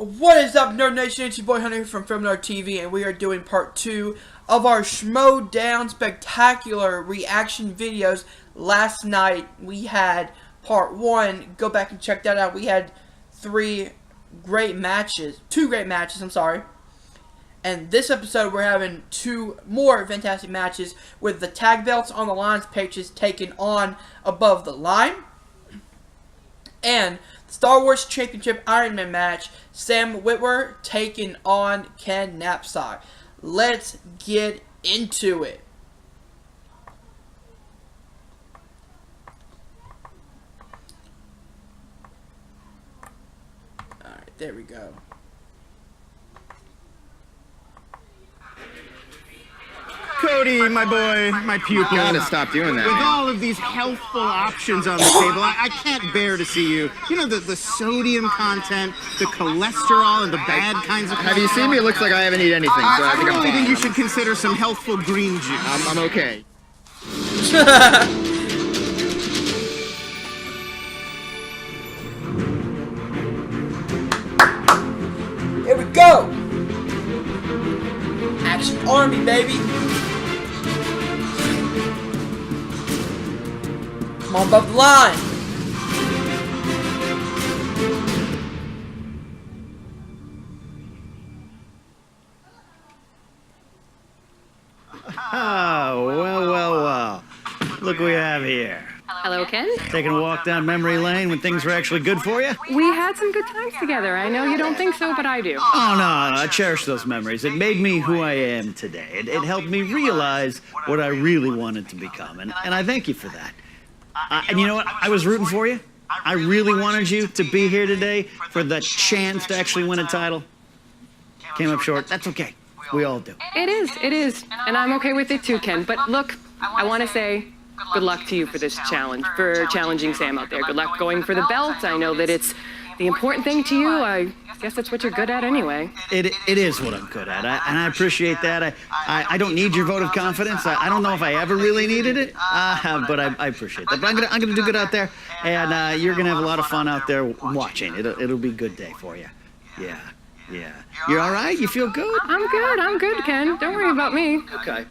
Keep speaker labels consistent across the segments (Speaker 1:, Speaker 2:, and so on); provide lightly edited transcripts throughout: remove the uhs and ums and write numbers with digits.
Speaker 1: What is up, Nerd Nation? It's your boy Hunter from filmnerdtv, and we are doing part 2 of our Schmoedown spectacular reaction videos. Last night we had part 1. Go back and check that out. We had 2 great matches, I'm sorry. And this episode we're having 2 more fantastic matches with the tag belts on the lines pages taken on above the line. And Star Wars Championship Iron Man match, Sam Witwer taking on Ken Knapsack. Let's get into it. Alright, there we go.
Speaker 2: Cody, my boy, my pupil.
Speaker 3: You gotta stop doing that.
Speaker 2: With
Speaker 3: man.
Speaker 2: all of these healthful options on the table, I can't bear to see you. You know, the sodium content, the cholesterol, and the bad kinds of cholesterol.
Speaker 3: Have you seen me? It looks like I haven't eaten anything, so I think I'm
Speaker 2: really think
Speaker 3: fine.
Speaker 2: you should consider some healthful green juice.
Speaker 3: I'm okay.
Speaker 1: Here we go! Action Army, baby! Come on, above the line!
Speaker 4: Oh, well. Look what we have here.
Speaker 5: Hello, Ken.
Speaker 4: Taking a walk down memory lane when things were actually good for you?
Speaker 5: We had some good times together. I know you don't think so, but I do.
Speaker 4: Oh, no, I cherish those memories. It made me who I am today. It helped me realize what I really wanted to become, and I thank you for that. And you know what? I was rooting for you. I really wanted you to be here today for the chance to actually win a title. Came up short. That's okay. We all do.
Speaker 5: It is. And I'm okay with it too, Ken. But look, I want to say good luck to you for this challenge, for challenging Sam out there. Good luck going for the belt. I know that it's the important thing to you. I guess that's what you're good at anyway.
Speaker 4: It is what I'm good at, and I appreciate that. I don't need your vote of confidence. I don't know if I ever really needed it, but I appreciate that. But I'm gonna do good out there, and you're gonna have a lot of fun out there watching. It'll be a good day for you. Yeah. You're all right? You feel good?
Speaker 5: I'm good, Ken. Don't worry about me.
Speaker 4: Okay.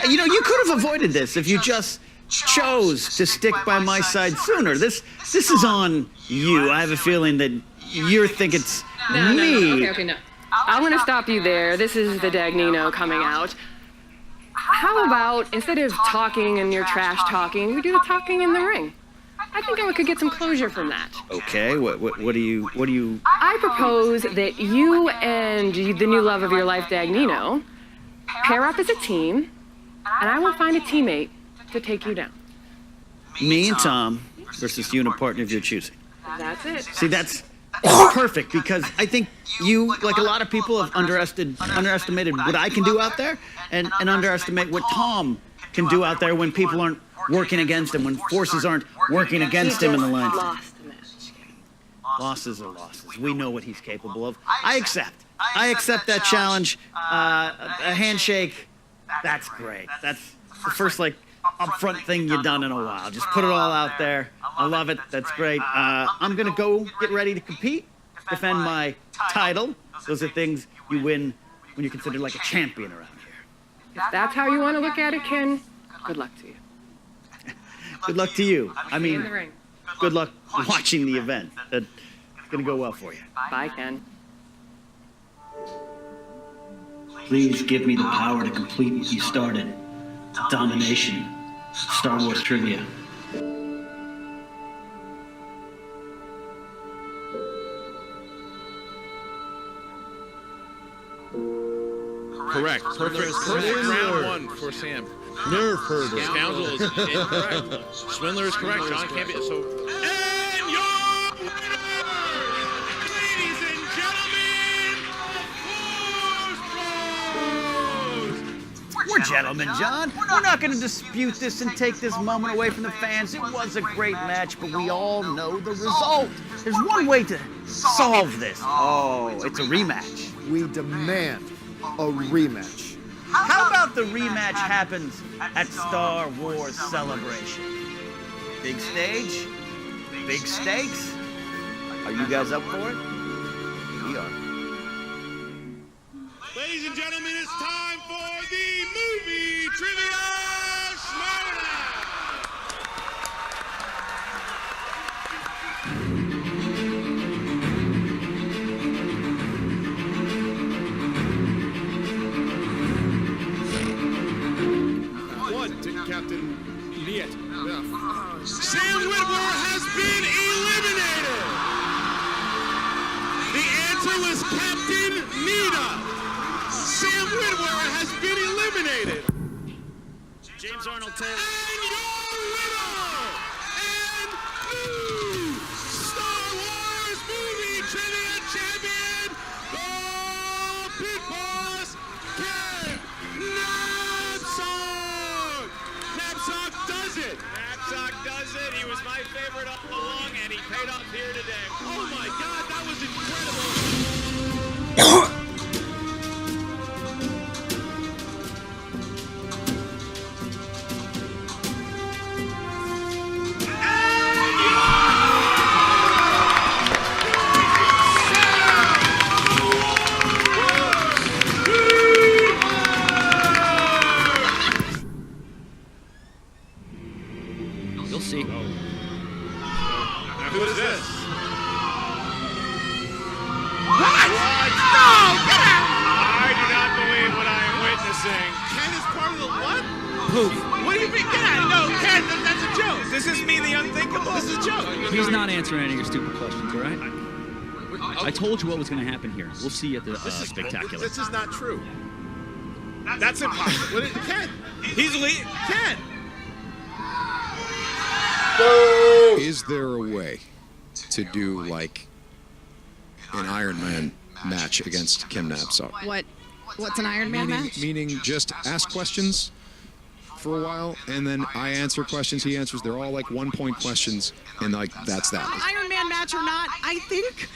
Speaker 4: You know, you could have avoided this if you just chose to stick by my side sooner. This is on you. I have a feeling that you're thinking it's me.
Speaker 5: Okay, no. I'm going to stop you there. This is the Dagnino coming out. How about, instead of talking and your trash talking, we do the talking in the ring? I think we could get some closure from that.
Speaker 4: Okay, what do you...
Speaker 5: I propose that you and the new love of your life, Dagnino, pair up as a team, and I will find a teammate to take you down.
Speaker 4: Me and Tom versus you and a partner of your choosing.
Speaker 5: That's it.
Speaker 4: See, that's perfect, because I think you, like a lot of people, have underestimated what I can do out there, and underestimate what Tom can do out there when people aren't working against him, when forces aren't working against him in the line. Losses are losses. We know what he's capable of. I accept that challenge. A handshake, that's great. That's the first, upfront thing you've done in a while. Just put it all out there. I love it. That's great. I'm gonna go get ready to compete, defend my title. Those are things you win when you're considered like a champion around here.
Speaker 5: If that's how you want to look at it, Ken, good luck to you.
Speaker 4: Good luck to you. I
Speaker 5: See you in
Speaker 4: mean,
Speaker 5: the ring.
Speaker 4: good luck watching the event. It's gonna go well for you.
Speaker 5: Bye, Ken.
Speaker 6: Please give me the power to complete what you started. Domination. Star Wars trivia.
Speaker 7: Correct. Perfect round 1 for Sam.
Speaker 8: Nerve herder.
Speaker 7: Scoundrel is incorrect. Swindler is correct. John can't be so. And your winner, ladies and gentlemen,
Speaker 4: We're gentlemen, John. We're not going to dispute this and take this moment away from the fans. It was a great match, but we all know the result. There's one way to solve this. Oh, it's a rematch.
Speaker 8: We demand a rematch.
Speaker 4: How about the rematch happens at Star Wars Celebration? Big stage, big stakes. Are you guys up for it? We are.
Speaker 7: gentlemen, it's time for the movie trivia Schmoedown.
Speaker 8: One to Captain Niet.
Speaker 7: Sam Witwer has been eliminated. The answer was Captain Nita. Sam Witwer has been eliminated.
Speaker 4: James Arnold Taylor.
Speaker 7: And your winner and new Star Wars movie trivia champion, the Pit Boss, Ken Knapsack. Knapsack does it.
Speaker 9: Knapsack does it. He was my favorite all along, and he paid off here today.
Speaker 7: Oh my God, that was incredible.
Speaker 4: You'll see.
Speaker 7: Who is this?
Speaker 9: I do not believe what I am witnessing.
Speaker 7: Ken is part of the what?
Speaker 4: Poof.
Speaker 7: What do you mean? Ken, no, Ken, that's a joke. This is me, the unthinkable. This is a joke.
Speaker 10: He's not answering any of your stupid questions, all right? I told you what was going to happen here. We'll see you at the spectacular.
Speaker 7: This is not true. That's impossible. Ken, he's Ken.
Speaker 11: Is there a way to do like an Iron Man match against Ken Knapsack?
Speaker 12: What's an Iron Man match?
Speaker 11: Meaning just ask questions for a while, and then I answer questions, he answers. They're all like 1-point questions, and like that's that.
Speaker 12: Iron Man match or not, I think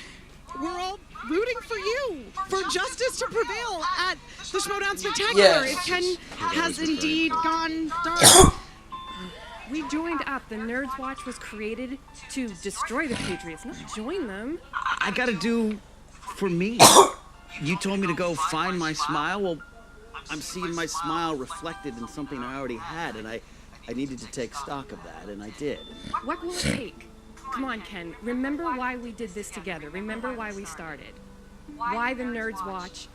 Speaker 12: we're all rooting for you, for justice to prevail at the Schmoedown Spectacular.
Speaker 1: Yes.
Speaker 12: If Ken has indeed gone dark.
Speaker 5: We joined up. The Nerds Watch was created to destroy the Patriots, not join them.
Speaker 4: I gotta do for me. You told me to go find my smile. Well, I'm seeing my smile reflected in something I already had, and I needed to take stock of that, and I did.
Speaker 5: What will it take? Come on, Ken. Remember why we did this together. Remember why we started. Why the Nerds Watch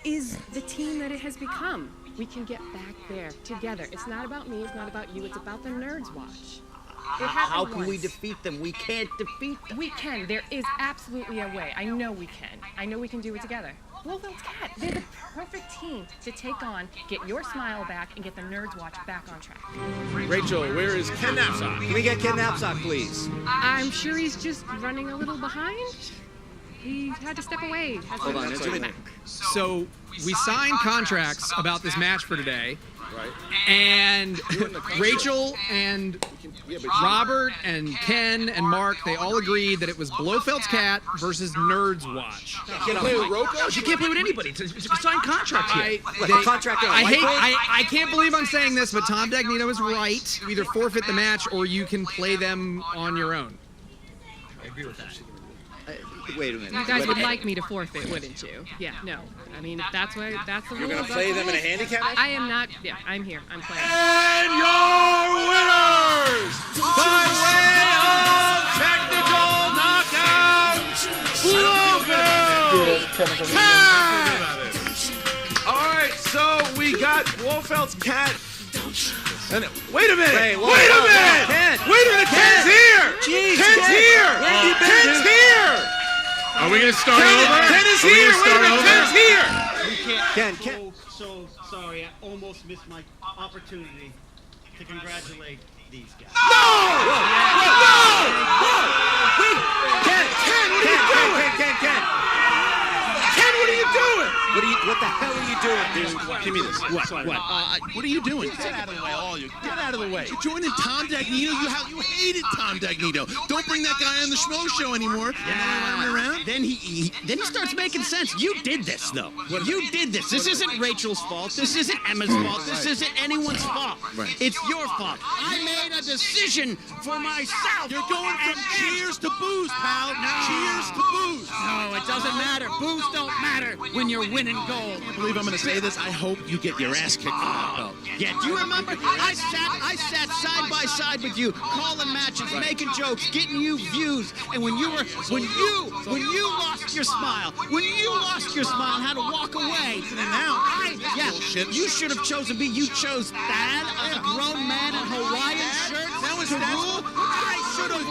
Speaker 5: is the team that it has become. We can get back there together. It's not about me, it's not about you, it's about the Nerds Watch.
Speaker 4: How can we defeat them? We can't defeat them.
Speaker 5: We can. There is absolutely a way. I know we can. I know we can do it together. Blofeld's Cat, they're the perfect team to take on, get your smile back, and get the Nerds Watch back on track.
Speaker 7: Rachel, where is Ken Knapsack?
Speaker 2: Can we get Ken Knapsack, please?
Speaker 5: I'm sure he's just running a little behind. He had to step away.
Speaker 2: Hold on,
Speaker 13: So we signed contracts about this match for today.
Speaker 7: Right.
Speaker 13: And Rachel and Robert and Ken and Mark, they all agreed that it was Blofeld's Cat versus Nerds Watch.
Speaker 7: You can't play with Rocco?
Speaker 13: You can't play with anybody. It's a signed contract here.
Speaker 2: Contract.
Speaker 13: I can't believe I'm saying this, but Tom Dagnino is right. You either forfeit the match or you can play them on your own. I agree with that.
Speaker 2: Wait a minute.
Speaker 5: You guys would like me to forfeit, wouldn't you? Yeah, no. I mean, if that's the rule.
Speaker 7: You're going to play them in a handicap match?
Speaker 5: I am not. Yeah, I'm here. I'm playing.
Speaker 7: And your winners, by way of technical knockout, Blofeld Cat! Alright, so we got Blofeld's Cat. And wait a minute! Wait a minute! Ken's here!
Speaker 2: Jeez,
Speaker 7: Ken's here! Ken's here!
Speaker 9: Are we going to start over?
Speaker 7: Ken is here! Wait a minute! Ken's here!
Speaker 2: Ken.
Speaker 6: So sorry, I almost missed my opportunity to congratulate these guys.
Speaker 7: No!
Speaker 2: Ken,
Speaker 7: What are you doing?
Speaker 2: what the hell are you doing, dude?
Speaker 7: Give me this.
Speaker 9: What are you doing?
Speaker 7: Get out of the way, all you. Get out of the way.
Speaker 9: You're joining Tom Dagnino? You hated Tom Dagnino. Don't bring that guy on the Schmo Show anymore. Around.
Speaker 10: Then he starts making sense. You did this, though. You did this. This isn't Rachel's fault. This isn't Emma's fault. This isn't anyone's fault.
Speaker 9: Right.
Speaker 10: It's your fault. I made a decision for myself.
Speaker 9: You're going from cheers to booze, pal.
Speaker 10: No.
Speaker 9: Cheers to booze.
Speaker 10: No, it doesn't matter. Booze don't matter when you're winning. winning gold.
Speaker 9: I believe I'm going to say this. I hope you get your ass kicked for that belt.
Speaker 10: Yeah, do you remember? I sat side by side with you, calling matches, making jokes, getting you views. And when you lost your smile, and had to walk away. You should have chosen me. You chose Thad, a grown man in Hawaiian shirt, to rule. I should have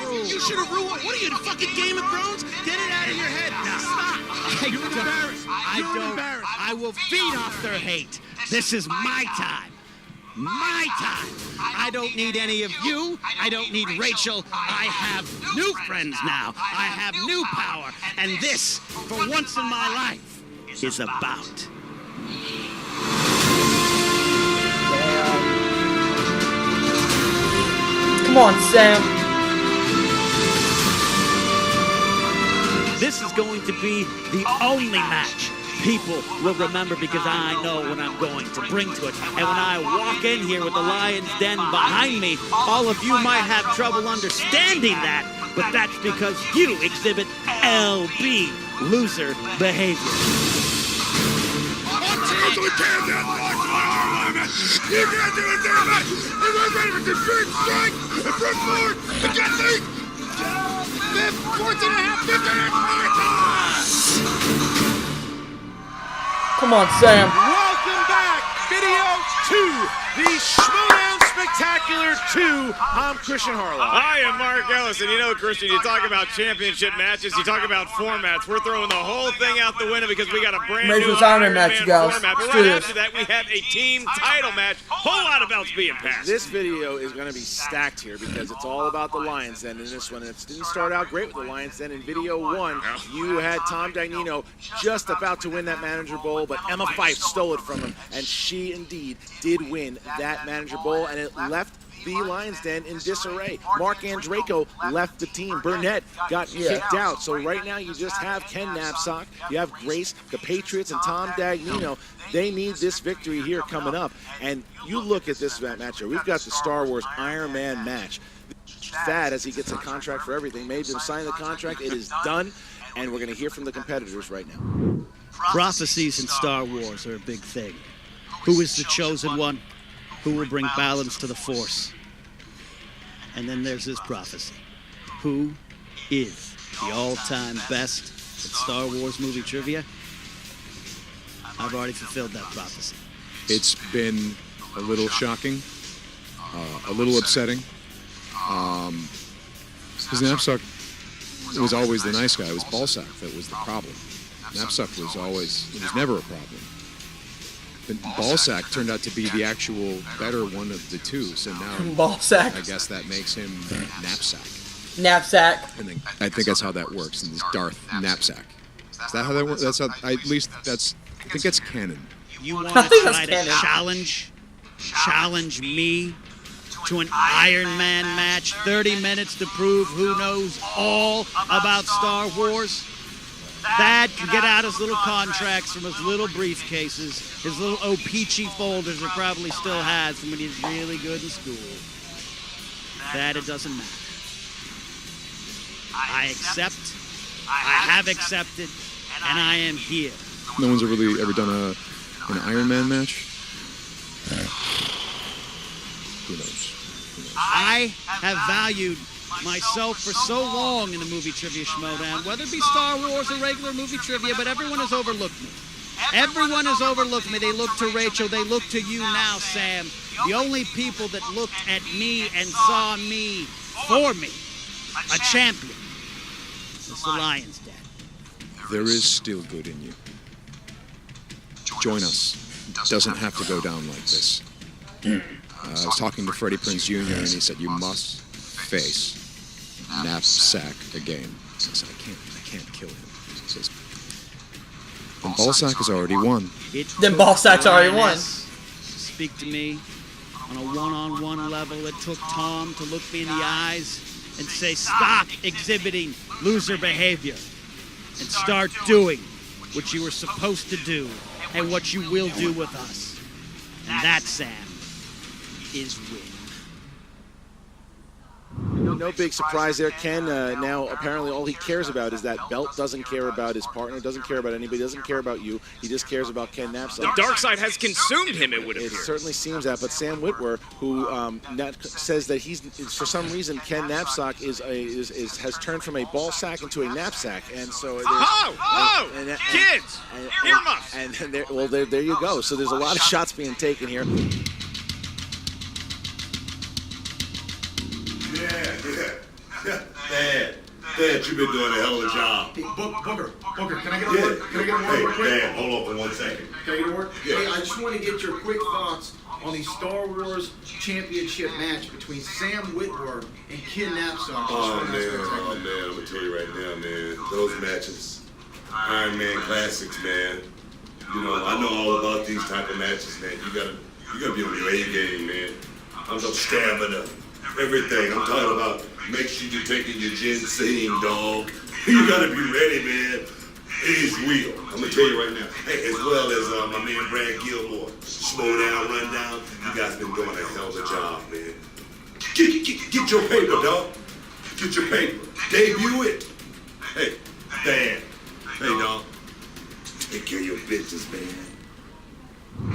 Speaker 10: ruled.
Speaker 9: You should have ruled. What are you, the fucking Game of Thrones? Get it out of your head. Stop.
Speaker 10: You're embarrassed. I will feed off their hate. This is my time. My time. I don't need any of you. I don't need Rachel. I have new friends now. I have new power. And this, for once in my life, is about.
Speaker 1: Come on, Sam.
Speaker 10: This is going to be the only match people will remember, because I know what I'm going to bring to it. And when I walk in here with the Lion's Den behind me, all of you might have trouble understanding that, but that's because you exhibit LB, loser behavior.
Speaker 7: You can't do it, damn it! And we're ready for this big strike! And front forward! And get me! 14 and a half, 15
Speaker 1: Come on, Sam.
Speaker 7: Welcome back, video 2, the Schmoedown Spectacular 2. I'm Christian Harlow.
Speaker 8: I am Mark Ellis, and you know, Christian, you talk about championship matches, you talk about formats. We're throwing the whole thing out the window because we got a brand new Iron Man format. But right after that, we have a team title match. Whole lot of belts being passed.
Speaker 7: This video is going to be stacked here because it's all about the Lions Den in this one. It didn't start out great with the Lions Den. In video 1, you had Tom Dagnino just about to win that Manager Bowl, but Emma Fyfe stole it from him, and she indeed did win that Manager Bowl, and it left the Lions Den in disarray. Mark Andreyko left the team. Burnett got kicked out. So right now you just have Ken Knapsack, you have Grace, the Patriots, and Tom Dagnino. They need this victory here coming up. And you look at this matchup. We've got the Star Wars Iron Man match. Thad, as he gets a contract for everything, made them sign the contract. It is done, and we're going to hear from the competitors right now.
Speaker 10: Prophecies in Star Wars are a big thing. Who is the chosen one? Who will bring balance to the Force? And then there's this prophecy. Who is the all-time best at Star Wars movie trivia? I've already fulfilled that prophecy.
Speaker 11: It's been a little shocking, a little upsetting. Because Knapsack was always the nice guy. It was Ballsack that was the problem. Knapsack was never a problem. But Ballsack turned out to be the actual better one of the two. So now
Speaker 1: Ballsack,
Speaker 11: I guess that makes him Knapsack.
Speaker 1: Knapsack.
Speaker 11: And then I think that's how that works. And this Darth Knapsack. Is that how that works? That's how, I think that's canon.
Speaker 10: You want to try to challenge me to an Iron Man match? 30 minutes to prove who knows all about Star Wars? Thad can get out his little contracts from his little briefcases, his little O-Peachy folders he probably still has from when he was really good in school. That it doesn't matter. I accept, I have accepted, and I am here.
Speaker 11: No one's really ever done an Iron Man match? Who knows?
Speaker 10: I have valued myself for so long in the movie trivia Schmoedown, whether it be Star Wars or regular movie trivia, but everyone has overlooked me. Everyone has overlooked me. They look to Rachel. They look to you now, Sam. The only people that looked at me and saw me for me, a champion, is the Lions Den.
Speaker 11: There is still good in you. Join us. It doesn't have to go down like this. I was talking to Freddie Prinze Jr. and he said, you must face Knapsack again. I said, I can't kill him. He says, then Ballsack has already won.
Speaker 1: Then Ballsack's already won.
Speaker 10: Speak to me on a one-on-one level. It took Tom to look me in the eyes and say, stop exhibiting loser behavior and start doing what you were supposed to do and what you will do with us. And that, Sam, is win.
Speaker 7: no big surprise there. Ken, now apparently all he cares about is that belt, doesn't care about his partner, doesn't care about anybody, doesn't care about you. He just cares about Ken Knapsack.
Speaker 8: The dark side has consumed him, it would appear.
Speaker 7: It certainly seems that, but Sam Witwer, who says that he's, for some reason, Ken Knapsack has turned from a ball sack into a knapsack, and so
Speaker 8: kids, earmuffs.
Speaker 7: And there you go. So there's a lot of shots being taken here.
Speaker 14: Dad, you've been doing a hell of a job.
Speaker 15: Hey, Booker, can I get a word? Can I get a word real quick?
Speaker 14: Dad, hold on for 1 second.
Speaker 15: Can I get a word?
Speaker 14: Yeah.
Speaker 15: Hey, I just want to get your quick thoughts on the Star Wars Championship match between Sam Witwer and Ken Knapsack.
Speaker 14: Oh man, I'm gonna tell you right now, man. Those matches, Iron Man classics, man. You know, I know all about these type of matches, man. You gotta be on your A game, man. I'm talking stamina, everything. I'm talking about make sure you're taking your ginseng, dog. You gotta be ready, man. He's real. I'm gonna tell you right now. Hey, as well as my man Brad Gilmore, Schmoedown, Rundown. You guys been doing a hell of a job, man. Get your paper, dog. Get your paper. Debut it. Hey, Dan. Hey, dog. Take care of your bitches, man.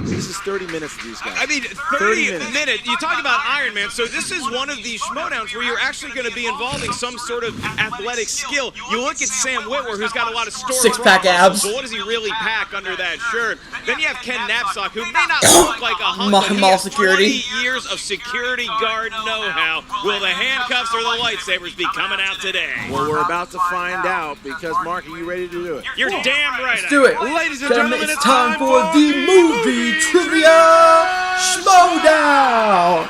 Speaker 7: This is 30 minutes for these guys.
Speaker 8: I mean, 30 minutes. You talk about Iron Man, so this is one of these Schmoedowns where you're actually going to be involving some sort of athletic skill. You look at Sam Witwer, who's got a lot of story.
Speaker 1: Six-pack abs.
Speaker 8: So what does he really pack under that shirt? Then you have Ken Knapsack, who may not look like a hunk, but he has 20 years of security guard know-how. Will the handcuffs or the lightsabers be coming out today?
Speaker 7: Well, we're about to find out because, Mark, are you ready to do it?
Speaker 8: You're damn right.
Speaker 1: Let's do it.
Speaker 7: Ladies and gentlemen,
Speaker 1: it's time for the movie trivia Schmoedown.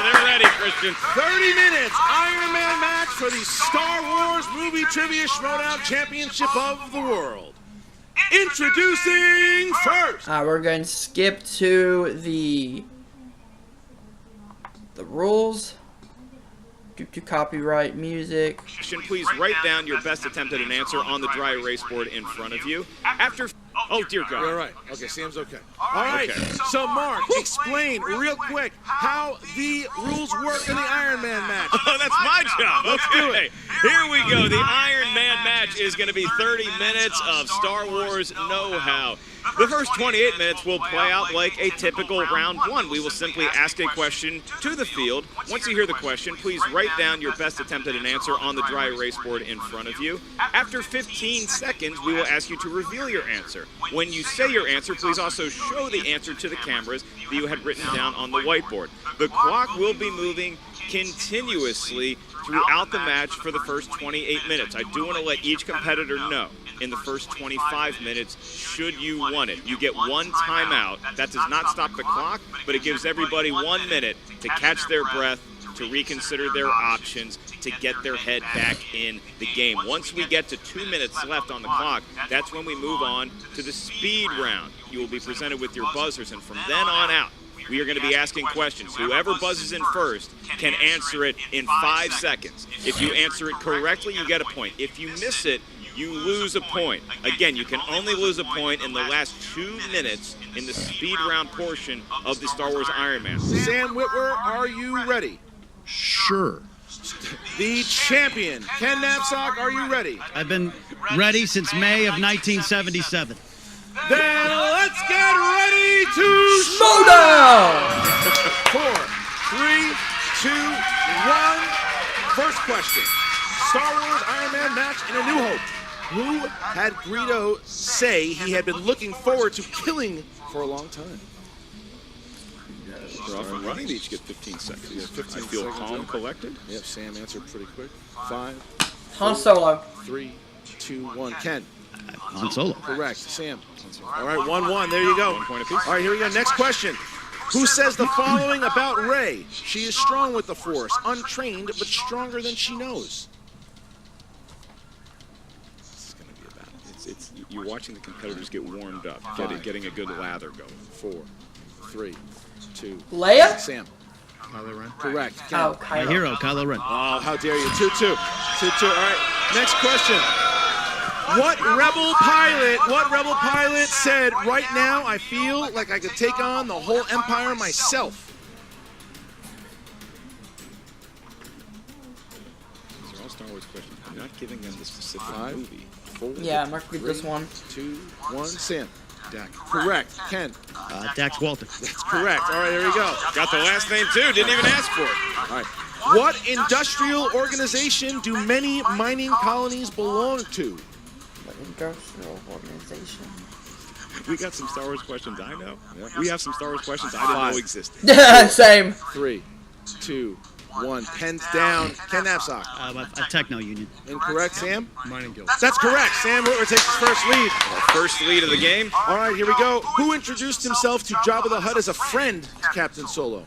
Speaker 8: They're ready, Christian.
Speaker 7: 30 minutes Iron Man match for the Star Wars Movie Trivia Schmoedown Championship of the World. Introducing first.
Speaker 1: We're going to skip to the rules. Due to copyright music.
Speaker 8: Please write down your best attempt at an answer on the dry erase board in front of you. After, oh dear God.
Speaker 7: You're all right. Okay, Sam's okay. All right. Okay. So Mark, explain real quick how the rules work in the Iron Man match.
Speaker 8: Oh, that's my job.
Speaker 7: Let's do it.
Speaker 8: Here we go. The Iron Man match is going to be 30 minutes of Star Wars know-how. The first 28 minutes will play out like a typical round one. We will simply ask a question to the field. Once you hear the question, please write down your best attempt at an answer on the dry erase board in front of you. After 15 seconds, we will ask you to reveal your answer. When you say your answer, please also show the answer to the cameras that you had written down on the whiteboard. The clock will be moving continuously throughout the match for the first 28 minutes. I do want to let each competitor know in the first 25 minutes, should you want it. You get one timeout. That does not stop the clock, but it gives everybody 1 minute to catch their breath, to reconsider their options, to get their head back in the game. Once we get to 2 minutes left on the clock, that's when we move on to the speed round. You will be presented with your buzzers, and from then on out, we are going to be asking questions. Whoever buzzes in first can answer it in 5 seconds. If you answer it correctly, you get a point. If you miss it, you lose a point. Again, you can only lose a point in the last 2 minutes in the speed round portion of the Star Wars Iron Man.
Speaker 7: Sam Witwer, are you ready?
Speaker 9: Sure.
Speaker 7: The champion, Ken Knapsack, are you ready?
Speaker 10: I've been ready since May of 1977.
Speaker 7: Then let's get ready to
Speaker 1: Schmoedown!
Speaker 7: 4, 3, 2, 1. First question. Star Wars Iron Man match in A New Hope. Who had Greedo say he had been looking forward to killing for a long time?
Speaker 11: They're off and running. They each get 15 seconds.
Speaker 7: Yeah, 15
Speaker 11: I feel
Speaker 7: seconds,
Speaker 11: calm,
Speaker 7: right?
Speaker 11: collected.
Speaker 7: Yep, Sam answered pretty quick. 5,
Speaker 1: Han Solo.
Speaker 7: 3, 2, 1. Ken.
Speaker 10: Han Solo.
Speaker 7: Correct. Sam. All right, 1-1. There you go.
Speaker 11: 1 point apiece.
Speaker 7: All right, here we go. Next question. Who says the following about Rey? She is strong with the Force, untrained, but stronger than she knows.
Speaker 11: This is going to be about it's you're watching the competitors get warmed up, getting a good lather going.
Speaker 7: 4, 3, 2.
Speaker 1: Leia?
Speaker 7: Sam.
Speaker 9: Kylo Ren.
Speaker 7: Correct. Ken.
Speaker 1: Oh,
Speaker 10: My
Speaker 1: Kylo.
Speaker 10: hero, Kylo Ren.
Speaker 7: Oh, how dare you. 2-2. 2-2. All right, next question. What rebel pilot said, right now I feel like I could take on the whole Empire myself? You're not giving them the specific movie. 4.
Speaker 1: Yeah, I'm not gonna get this
Speaker 7: 3,
Speaker 1: one.
Speaker 7: 2, 1, Sam.
Speaker 10: Dak.
Speaker 7: Correct. Ken.
Speaker 4: Dax Walter.
Speaker 7: That's correct. All right, there you go.
Speaker 8: Got the last name too. Didn't even ask for it.
Speaker 7: All right. What industrial organization do many mining colonies belong to?
Speaker 1: What industrial organization?
Speaker 8: We got some Star Wars questions I know. Yeah. We have some Star Wars questions I didn't know existed.
Speaker 1: Same.
Speaker 7: 3, 2, 1. Pens down. Ken Knapsack.
Speaker 4: A techno union.
Speaker 7: Incorrect, Sam?
Speaker 10: Mining Guild.
Speaker 7: That's correct. Sam Whitwer takes his first lead.
Speaker 8: First lead of the game.
Speaker 7: All right, here we go. Who introduced himself to Jabba the Hutt as a friend to Captain Solo?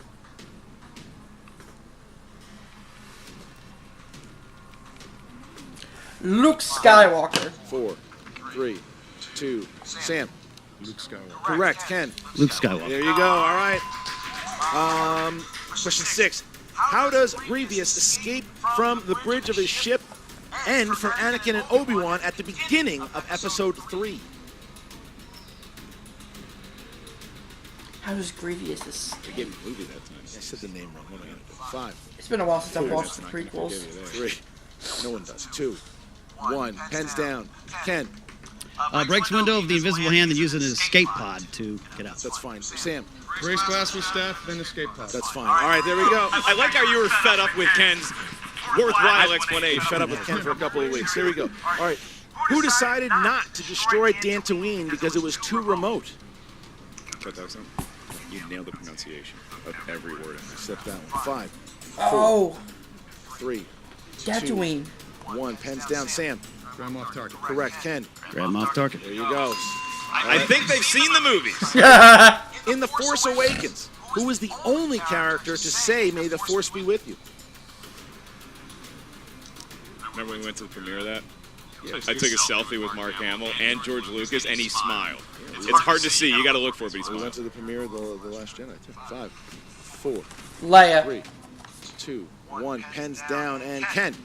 Speaker 1: Luke Skywalker.
Speaker 7: 4, 3, 2, Sam.
Speaker 10: Luke Skywalker.
Speaker 7: Correct, Ken.
Speaker 4: Luke Skywalker.
Speaker 7: There you go. All right. Question 6. How does Grievous escape from the bridge of his ship end for Anakin and Obi-Wan at the beginning of Episode 3?
Speaker 1: How does Grievous escape?
Speaker 7: I gave the movie that time. I said the name wrong. What am I going to do? 5.
Speaker 1: It's been a while since I've
Speaker 7: 4,
Speaker 1: watched the prequels.
Speaker 7: 3. No one does. 2, 1. Pens down. Ken.
Speaker 4: Breaks window of the invisible hand and uses an escape pod to get out.
Speaker 7: That's fine. Sam.
Speaker 10: Race glass with staff, then escape pod.
Speaker 7: That's fine. All right, there we go.
Speaker 8: I like how you were fed up with Ken's worthwhile explanation.
Speaker 7: Fed up with Ken for a couple of weeks. Here we go. All right. Who decided not to destroy Dantooine because it was too remote?
Speaker 8: You nailed the pronunciation of every word.
Speaker 7: Except that one. 5, 4,
Speaker 1: Oh.
Speaker 7: 3,
Speaker 1: Tatooine.
Speaker 7: 2, 1. Pens down. Sam.
Speaker 10: Graham off target.
Speaker 7: Correct. Ken.
Speaker 4: Grab him off target.
Speaker 7: There you go.
Speaker 8: I think they've seen the movies.
Speaker 7: In The Force Awakens, who was the only character to say, "May the Force be with you"?
Speaker 8: Remember when we went to the premiere of that?
Speaker 7: Yeah,
Speaker 8: I took a selfie with Mark Hamill and George Lucas, and he smiled. It's hard to see. You got to look for it, but he
Speaker 7: We
Speaker 8: smiled.
Speaker 7: went to the premiere of The Last Jedi, too. 5, 4,
Speaker 1: Leia.
Speaker 7: 3, 2, 1. Pens down. And Ken.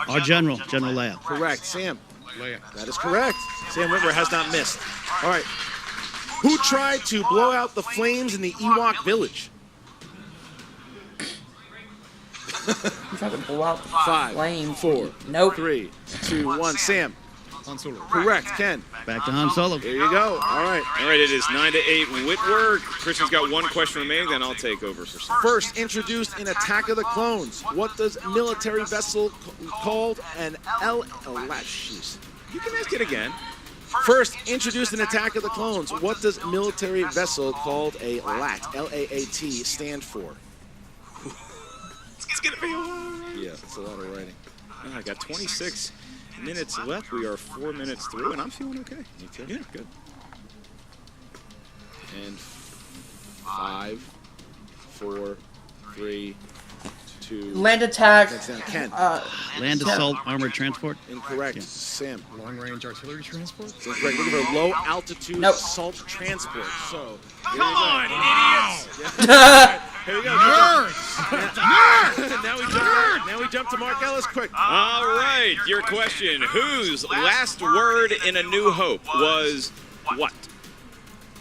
Speaker 4: Our General Leia.
Speaker 7: Correct. Sam.
Speaker 10: Leia.
Speaker 7: That is correct. Sam Whitwer has not missed. All right. Who tried to blow out the flames in the Ewok village?
Speaker 1: You tried to blow out the
Speaker 7: 5,
Speaker 1: flames.
Speaker 7: 4,
Speaker 1: Nope.
Speaker 7: 3, 2, 1. Sam.
Speaker 10: Han Solo.
Speaker 7: Correct. Ken.
Speaker 4: Back to Han Solo.
Speaker 7: There you go. All right.
Speaker 8: All right, it is 9-8 Whitwer. Christian's got one question remaining, then I'll take over for some.
Speaker 7: First introduced in Attack of the Clones. What does military vessel called an jeez.
Speaker 8: You can ask it again.
Speaker 7: First introduced in Attack of the Clones. What does military vessel called a LAT, L-A-A-T, stand for?
Speaker 8: It's going to be a while.
Speaker 7: Yeah, it's a lot of writing.
Speaker 8: I got 26 minutes left. We are 4 minutes through, and I'm feeling okay.
Speaker 7: Me too.
Speaker 8: Yeah, good.
Speaker 7: And 5, 4, 3, 2.
Speaker 1: Land attack.
Speaker 7: That's down. Ken.
Speaker 4: Land assault armored transport.
Speaker 7: Incorrect.
Speaker 4: Yeah.
Speaker 7: Sam.
Speaker 10: Long range artillery transport.
Speaker 7: That's correct. Looking for low altitude
Speaker 1: Nope.
Speaker 7: assault transport. So.
Speaker 8: Come on, idiots!
Speaker 7: Here we go.
Speaker 10: Nerds!
Speaker 7: Now we jump to Mark Ellis quick.
Speaker 8: All right, your question. Whose last word in A New Hope was what?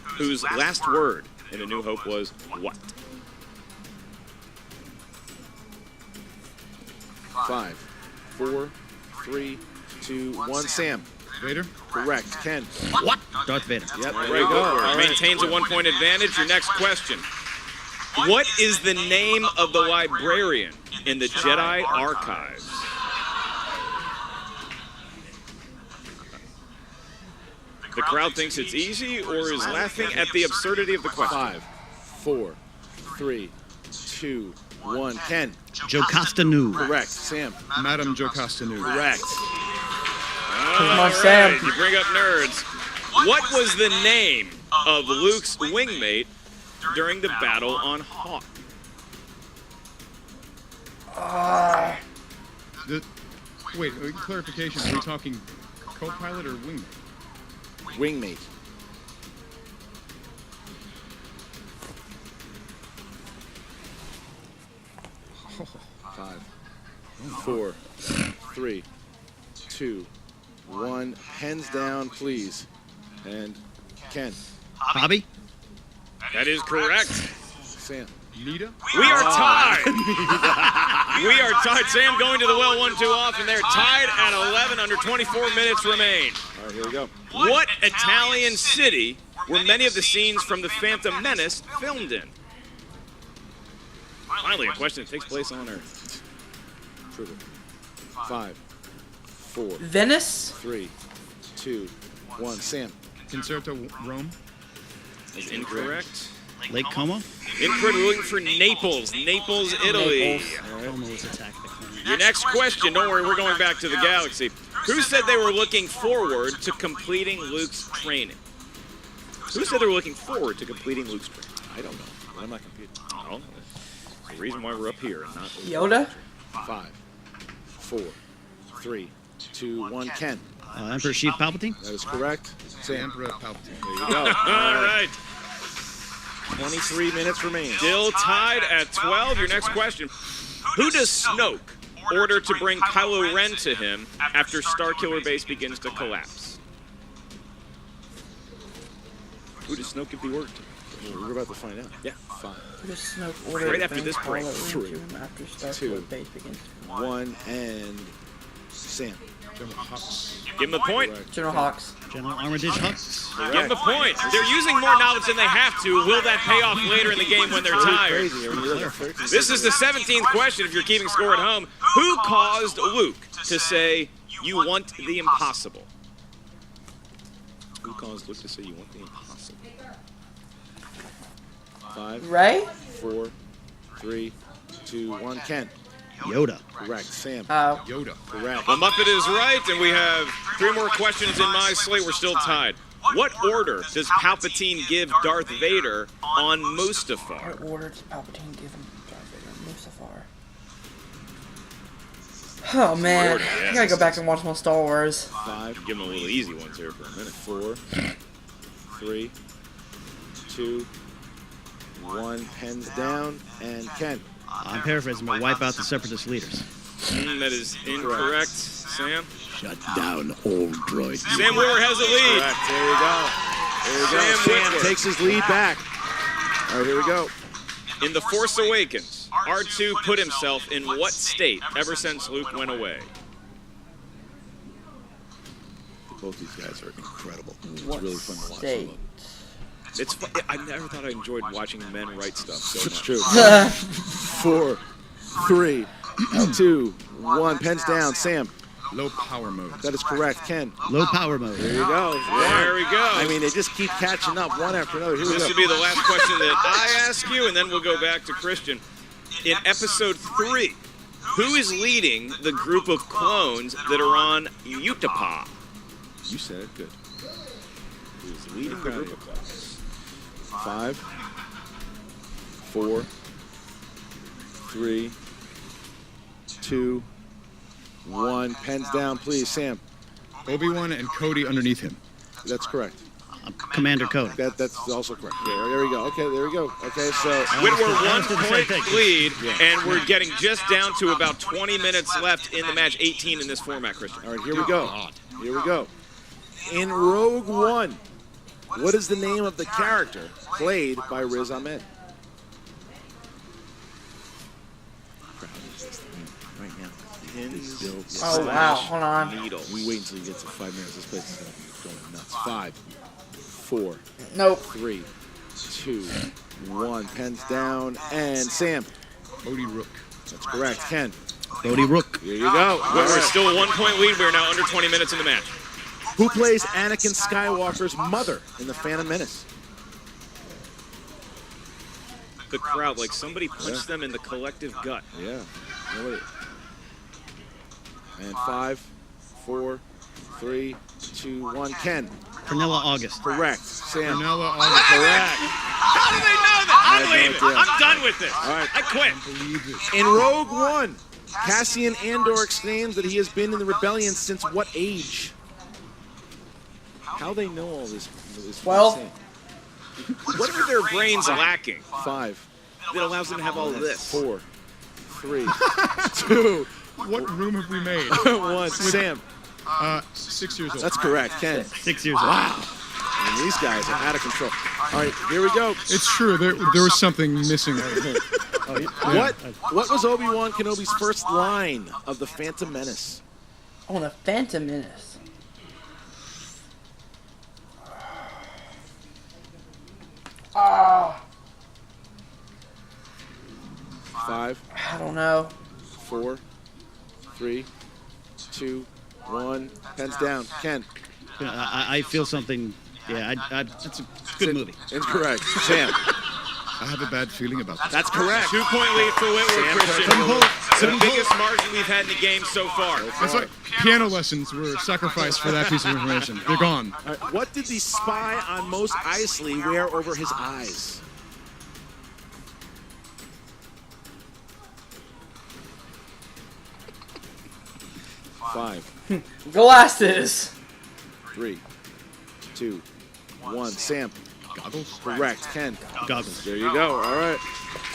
Speaker 8: Whose last word in A New Hope was what?
Speaker 7: 5, 4, 3, 2, 1. Sam.
Speaker 10: Vader.
Speaker 7: Correct. Ken.
Speaker 4: What? Darth Vader.
Speaker 7: Yep.
Speaker 8: All
Speaker 7: There
Speaker 8: right,
Speaker 7: you go.
Speaker 8: go for it.
Speaker 7: All right.
Speaker 8: Maintains a 1-point advantage. Your next question. What is the name of the librarian in the Jedi Archives? The crowd thinks it's easy or is laughing at the absurdity of the question.
Speaker 7: 5, 4, 3, 2, 1. Ken.
Speaker 4: Jocasta Nu.
Speaker 7: Correct. Sam.
Speaker 10: Madame Jocasta Nu.
Speaker 7: Correct.
Speaker 1: Come on, Sam.
Speaker 8: You bring up nerds. What was the name of Luke's wingmate during the battle on Hoth?
Speaker 10: Wait, clarification. Are we talking co-pilot or wingmate?
Speaker 7: Wingmate. Five, 4, 3, 2, 1. Hands down, please. And Ken.
Speaker 4: Bobby?
Speaker 8: That is correct.
Speaker 7: Sam.
Speaker 10: Nita?
Speaker 8: We are tied. We are tied. Sam going to the well 1-2 off, and they're tied at 11 under 24 minutes remain.
Speaker 7: All right, here we go.
Speaker 8: What Italian city were many of the scenes from The Phantom Menace filmed in? Finally, a question that takes place on Earth.
Speaker 7: Prove it. 5, 4.
Speaker 1: Venice?
Speaker 7: 3, 2, 1. Sam.
Speaker 11: Concerto Rome.
Speaker 8: Is incorrect.
Speaker 4: Lake Como?
Speaker 8: Incorrect. We're looking for Naples. Naples, Italy.
Speaker 4: Como was attacked by Clement.
Speaker 8: Your next question, don't worry, we're going back to the galaxy. Who said they were looking forward to completing Luke's training? Who said they were looking forward to completing Luke's training?
Speaker 7: I don't know. But I'm not computing.
Speaker 8: No. That's the reason why we're up here and not
Speaker 1: Yoda?
Speaker 7: 5, 4, 3, 2, 1. Ken.
Speaker 4: Emperor Chief Palpatine?
Speaker 7: That is correct. Sam.
Speaker 11: Emperor Palpatine.
Speaker 7: There you go.
Speaker 8: All right.
Speaker 7: 23 minutes remain.
Speaker 8: Still tied at 12. Your next question. Who does Snoke order to bring Kylo Ren to him after Starkiller Base begins to collapse?
Speaker 7: Who does Snoke give the order to? Well, we're about to find out.
Speaker 8: Yeah.
Speaker 7: 5,
Speaker 1: Who does Snoke order
Speaker 8: Right
Speaker 1: to
Speaker 8: after
Speaker 1: bring
Speaker 8: this break.
Speaker 1: Kylo Ren
Speaker 7: 3,
Speaker 1: to him after
Speaker 7: 2,
Speaker 1: Starkiller Base begins?
Speaker 7: 1, and Sam.
Speaker 11: General Hux.
Speaker 8: Give him the point.
Speaker 1: General Hawks.
Speaker 4: General Armitage Hux?
Speaker 8: Give him the point. They're using more knowledge than they have to. Will that pay off later in the game when they're tired? This is the 17th question if you're keeping score at home. Who caused Luke to say, "You want the impossible"?
Speaker 7: Who caused Luke to say you want the impossible? 5,
Speaker 1: Ray?
Speaker 7: 4, 3, 2, 1. Ken.
Speaker 4: Yoda.
Speaker 7: Correct. Sam.
Speaker 11: Yoda.
Speaker 7: Correct.
Speaker 8: The Muppet is right, and we have 3 more questions in my slate. We're still tied. What order does Palpatine give Darth Vader on Mustafar?
Speaker 1: What order does Palpatine give him Darth Vader on Mustafar? Oh man,
Speaker 8: Order,
Speaker 1: I
Speaker 8: yes.
Speaker 1: gotta go back and watch more Star Wars.
Speaker 7: 5,
Speaker 8: Give him a little easy ones here for a minute.
Speaker 7: 4, 3, 2, 1. Pens down, and Ken.
Speaker 4: I'm paraphrasing, but wipe out the separatist leaders.
Speaker 8: That is incorrect. Sam?
Speaker 9: Shut down all droids.
Speaker 8: Sam Witwer has the lead.
Speaker 7: Correct. There you go. There you go.
Speaker 8: Sam
Speaker 7: Sam
Speaker 8: Witwer.
Speaker 7: takes his lead back. All right, here we go.
Speaker 8: In The Force Awakens, R2 put himself in what state ever since Luke went away?
Speaker 7: Both these guys are incredible. It's
Speaker 1: What
Speaker 7: really fun to watch
Speaker 1: state?
Speaker 7: them.
Speaker 8: It's fun. I never thought I enjoyed watching men write stuff so much.
Speaker 7: It's true. 4, 3, 2, 1. Pens down. Sam.
Speaker 11: Low power mode.
Speaker 7: That is correct. Ken.
Speaker 4: Low power mode.
Speaker 7: There you go.
Speaker 8: There we go.
Speaker 7: I mean, they just keep catching up one after another. Here we
Speaker 8: This
Speaker 7: go.
Speaker 8: will be the last question that I ask you, and then we'll go back to Christian. In episode 3, who is leading the group of clones that are on Utapau?
Speaker 7: You said it good. Who's leading the group of clones? 5, 4, 3, 2, 1. Pens down, please. Sam.
Speaker 11: Obi-Wan and Cody underneath him.
Speaker 7: That's correct.
Speaker 4: Commander Cody.
Speaker 7: That's also correct. There we go. Okay, there we go. Okay, so
Speaker 8: Whitwer 1 point lead, and we're getting just down to about 20 minutes left in the match. 18 in this format, Christian.
Speaker 7: all right, here we go. Here we go. In Rogue One, what is the name of the character played by Riz Ahmed? Right now. Pins,
Speaker 1: Oh wow, hold on.
Speaker 8: Needles.
Speaker 7: We wait until you get to 5 minutes. This place is going to be going nuts. 5, 4,
Speaker 1: Nope.
Speaker 7: 3, 2, 1. Pens down, and Sam.
Speaker 11: Bodhi Rook.
Speaker 7: That's correct. Ken.
Speaker 4: Bodhi Rook.
Speaker 7: Here you go.
Speaker 8: Whitwer still a 1 point lead. We're now under 20 minutes in the match.
Speaker 7: Who plays Anakin Skywalker's mother in The Phantom Menace?
Speaker 8: The crowd, like somebody punched them in the collective gut.
Speaker 7: Yeah. Really. And 5, 4, 3, 2, 1. Ken.
Speaker 4: Pernilla August.
Speaker 7: Correct. Sam.
Speaker 11: Pernilla August.
Speaker 7: Correct.
Speaker 8: How do they know that? I
Speaker 7: I
Speaker 8: leave
Speaker 7: have
Speaker 8: it.
Speaker 7: no idea.
Speaker 8: I'm done with this.
Speaker 7: All right.
Speaker 8: I quit.
Speaker 11: Believe it.
Speaker 7: In Rogue One, Cassian Andor exclaims that he has been in the rebellion since what age? How they know all this?
Speaker 1: Well.
Speaker 8: What are their brains lacking
Speaker 7: 5,
Speaker 8: that allows them to have all this?
Speaker 7: 4, 3, 2,
Speaker 11: What room have we made?
Speaker 7: 1. Sam.
Speaker 11: 6 years old.
Speaker 7: That's correct. Ken.
Speaker 4: 6 years old.
Speaker 7: Wow. I mean, these guys are out of control. All right, here we go.
Speaker 11: It's true. There was something missing.
Speaker 7: All What was Obi-Wan Kenobi's first line of The Phantom Menace?
Speaker 1: Oh, The Phantom Menace. Ah.
Speaker 7: 5.
Speaker 1: I don't know.
Speaker 7: 4, 3, 2, 1. Pens down. Ken.
Speaker 4: I feel something. Yeah, it's a good movie.
Speaker 7: Incorrect. Sam.
Speaker 11: I have a bad feeling about that.
Speaker 7: That's correct.
Speaker 8: 2-point lead for Whitworth, Christian. The biggest margin we've had in the game so far.
Speaker 11: That's like piano lessons were sacrificed for that piece of information. They're gone.
Speaker 7: All right, what did the spy on Mos Eisley wear over his eyes? Five.
Speaker 1: Glasses.
Speaker 7: 3, 2, 1. Sam.
Speaker 11: Goggles?
Speaker 7: Correct. Ken.
Speaker 4: Goggles.
Speaker 7: There you go. All right.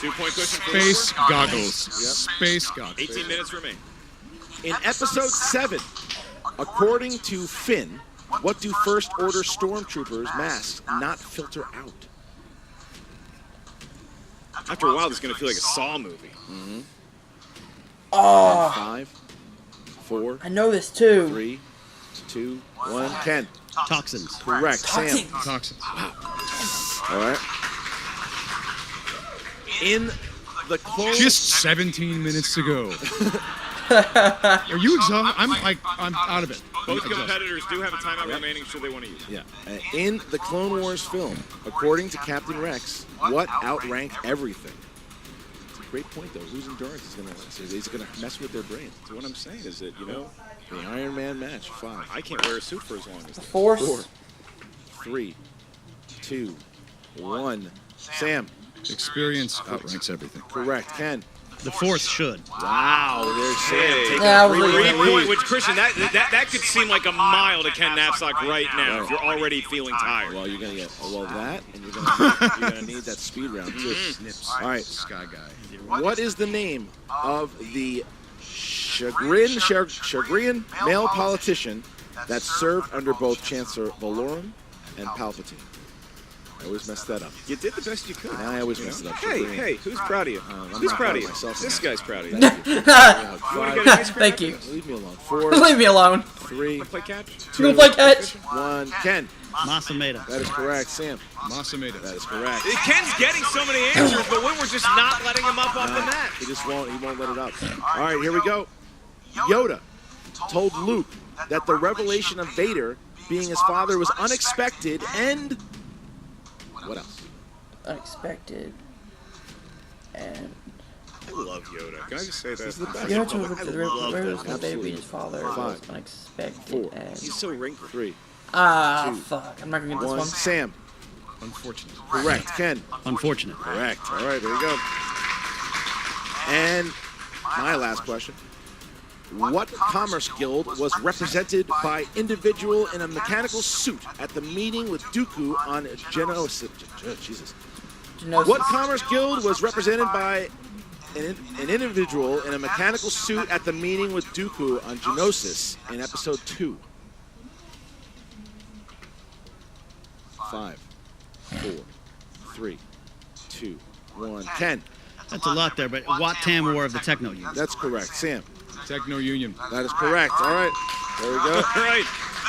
Speaker 8: 2-point cushion for
Speaker 11: Space
Speaker 8: Whitworth.
Speaker 11: goggles.
Speaker 7: Yep.
Speaker 11: Space goggles.
Speaker 8: 18 minutes remain.
Speaker 7: In episode 7, according to Finn, what do First Order stormtroopers masks not filter out?
Speaker 8: After a while, this is going to feel like a Saw movie.
Speaker 7: Mm-hmm.
Speaker 1: Oh.
Speaker 7: 5, 4.
Speaker 1: I know this too.
Speaker 7: 3, 2, 1. Ken.
Speaker 4: Toxins.
Speaker 7: Correct.
Speaker 1: Toxins.
Speaker 7: Sam.
Speaker 11: Toxins.
Speaker 7: All right. In the Clone...
Speaker 11: Just 17 minutes to go. Are you exhausted? I'm out of it.
Speaker 8: Both competitors do have a timeout remaining should they want to use it.
Speaker 7: Yeah. In the Clone Wars film, according to Captain Rex, what outranked everything? It's a great point, though. Whose endurance is going to mess with their brains?
Speaker 8: So what I'm saying is that, you know,
Speaker 7: The Iron Man match. 5.
Speaker 8: I can't wear a suit for as long as that.
Speaker 1: Force.
Speaker 7: 4, 3, 2, 1. Sam.
Speaker 11: Experience outranks everything.
Speaker 7: Correct. Ken.
Speaker 4: The Force should.
Speaker 7: Wow, there's Sam taking
Speaker 1: Yeah,
Speaker 7: a 3-point
Speaker 8: Which, Christian, that could seem like a mile to Ken Knapsack right now if you're already feeling tired.
Speaker 7: Well, you're gonna get that, and you're gonna need that speed round too.
Speaker 11: Snips.
Speaker 7: All right,
Speaker 11: Sky Guy.
Speaker 7: what is the name of the chagrin male politician that served under both Chancellor Valorum and Palpatine? I always messed that up.
Speaker 8: You did the best you could.
Speaker 7: And I always messed it up.
Speaker 8: Hey, who's proud of you? Who's proud of you? This guy's proud of you.
Speaker 7: You
Speaker 8: wanna get an ice cream?
Speaker 1: Thank you.
Speaker 7: Leave me alone. 4.
Speaker 1: Leave me alone.
Speaker 7: 3.
Speaker 8: Play catch?
Speaker 1: You gonna play catch?
Speaker 7: 1. Ken.
Speaker 4: Masameda.
Speaker 7: That is correct. Sam.
Speaker 11: Masameda.
Speaker 7: That is correct.
Speaker 8: Ken's getting so many answers, but we're just not letting him up off the mat.
Speaker 7: He just won't. He won't let it up. All right, here we go. Yoda told Luke that the revelation of Vader being his father was unexpected and what else?
Speaker 1: Unexpected. And
Speaker 8: I love Yoda. Can I just say that?
Speaker 7: This is the best.
Speaker 1: you know to look at the
Speaker 7: love
Speaker 1: river
Speaker 7: this.
Speaker 1: was baby his father was
Speaker 7: 5,
Speaker 1: unexpected.
Speaker 7: 4.
Speaker 1: And
Speaker 8: He's so wrinkled.
Speaker 7: 3.
Speaker 1: ah,
Speaker 7: 2,
Speaker 1: fuck! I'm not gonna get this
Speaker 7: 1.
Speaker 1: one.
Speaker 7: Sam.
Speaker 11: Unfortunate.
Speaker 7: Correct. Ken.
Speaker 4: Unfortunate.
Speaker 7: Correct. All right, there you go. And my last question. What commerce guild was represented by individual in a mechanical suit at the meeting with Dooku on Geonosis? Jesus. What commerce guild was represented by an individual in a mechanical suit at the meeting with Dooku on Geonosis in episode 2? 5, 4, 3, 2, 1. Ken.
Speaker 4: That's a lot there, but Wat-Tam War of the Techno Union.
Speaker 7: That's correct. Sam.
Speaker 11: Techno Union.
Speaker 7: That is correct. All right. There we go.
Speaker 8: All right.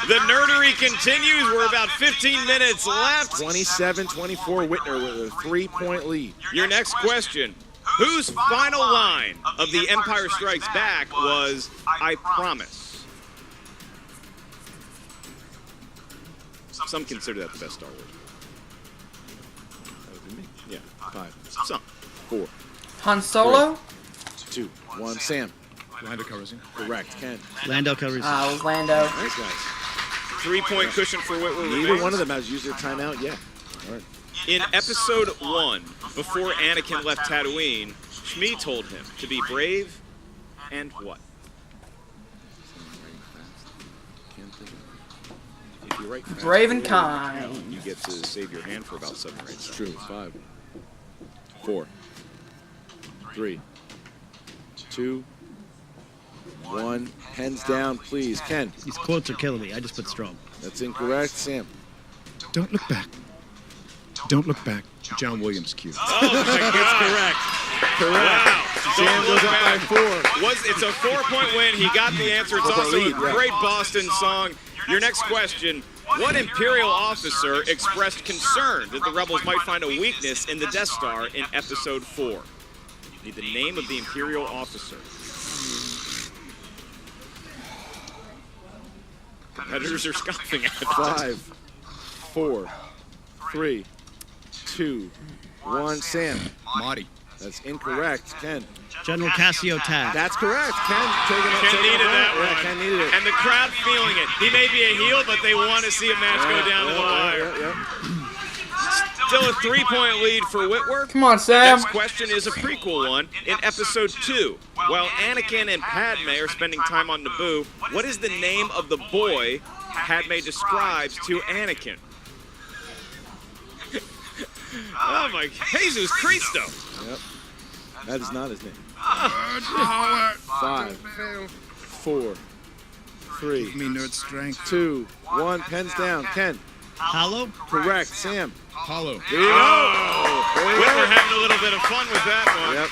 Speaker 8: The nerdery continues. We're about 15 minutes left.
Speaker 7: 27-24 Whitner with a 3-point lead.
Speaker 8: Your next question. Whose final line of The Empire Strikes Back was, "I promise"? Some consider that the best Star Wars.
Speaker 7: That would be me. Yeah. 5,
Speaker 8: Some.
Speaker 7: 4,
Speaker 1: Han Solo?
Speaker 7: 2, 1. Sam.
Speaker 11: Lando Calrissian.
Speaker 7: Correct. Ken.
Speaker 4: Lando Calrissian.
Speaker 1: Ah, it was Lando.
Speaker 7: Nice guys.
Speaker 8: 3-point cushion for Whitworth.
Speaker 7: Neither one of them has used their timeout yet. All right.
Speaker 8: In episode 1, before Anakin left Tatooine, Shmi told him to be brave and what?
Speaker 7: If you're right,
Speaker 1: Brave and kind.
Speaker 8: You get to save your hand for about 7 or 8
Speaker 7: It's
Speaker 8: seconds.
Speaker 7: true. 5, 4, 3, 2, 1. Hands down, please. Ken.
Speaker 4: These quotes are killing me. I just put strong.
Speaker 7: That's incorrect. Sam.
Speaker 11: Don't look back. Don't look back. John Williams cue.
Speaker 8: Oh, my God.
Speaker 7: That's correct. Wow.
Speaker 2: Sam goes up by 4.
Speaker 8: It's a 4-point win. He got the answer. It's also
Speaker 2: lead,
Speaker 8: a great Boston song. Your next question. What Imperial officer expressed concern that the rebels might find a weakness in the Death Star in Episode 4? Need the name of the Imperial officer. Competitors are scoffing at it.
Speaker 7: 5, 4, 3, 2, 1. Sam.
Speaker 11: Marty.
Speaker 7: That's incorrect. Ken.
Speaker 4: General Cassio Tag.
Speaker 7: That's correct. Ken taking it.
Speaker 8: Ken needed that one.
Speaker 7: Yeah, Ken needed it.
Speaker 8: And the crowd feeling it. He may be a heel, but they want to see a match go down to the wire. Still a 3-point lead for Whitworth.
Speaker 1: Come on, Sam.
Speaker 8: Next question is a prequel one. In Episode 2, while Anakin and Padme are spending time on Naboo, what is the name of the boy Padme describes to Anakin? Oh my, Jesus Cristo.
Speaker 7: Yep. That is not his name. 5, 4, 3.
Speaker 11: Give me nerd strength.
Speaker 7: 2, 1. Pens down. Ken.
Speaker 4: Hollow?
Speaker 7: Correct. Sam.
Speaker 11: Hollow.
Speaker 7: There you go.
Speaker 8: Whitmer having a little bit of fun with that one.
Speaker 7: Yep.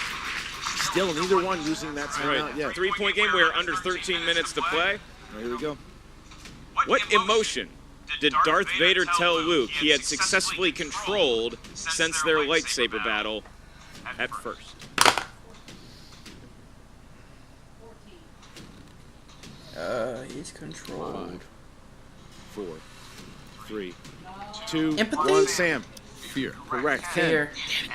Speaker 7: Still neither one using that timeout
Speaker 8: Right.
Speaker 7: yet.
Speaker 8: 3-point game. We are under 13 minutes to play.
Speaker 7: Here we go.
Speaker 8: What emotion did Darth Vader tell Luke he had successfully controlled since their lightsaber battle at first?
Speaker 1: He's controlled.
Speaker 7: 5, 4, 3, 2,
Speaker 1: Empathy?
Speaker 7: 1. Sam.
Speaker 11: Fear.
Speaker 7: Correct. Ken.
Speaker 1: Fear.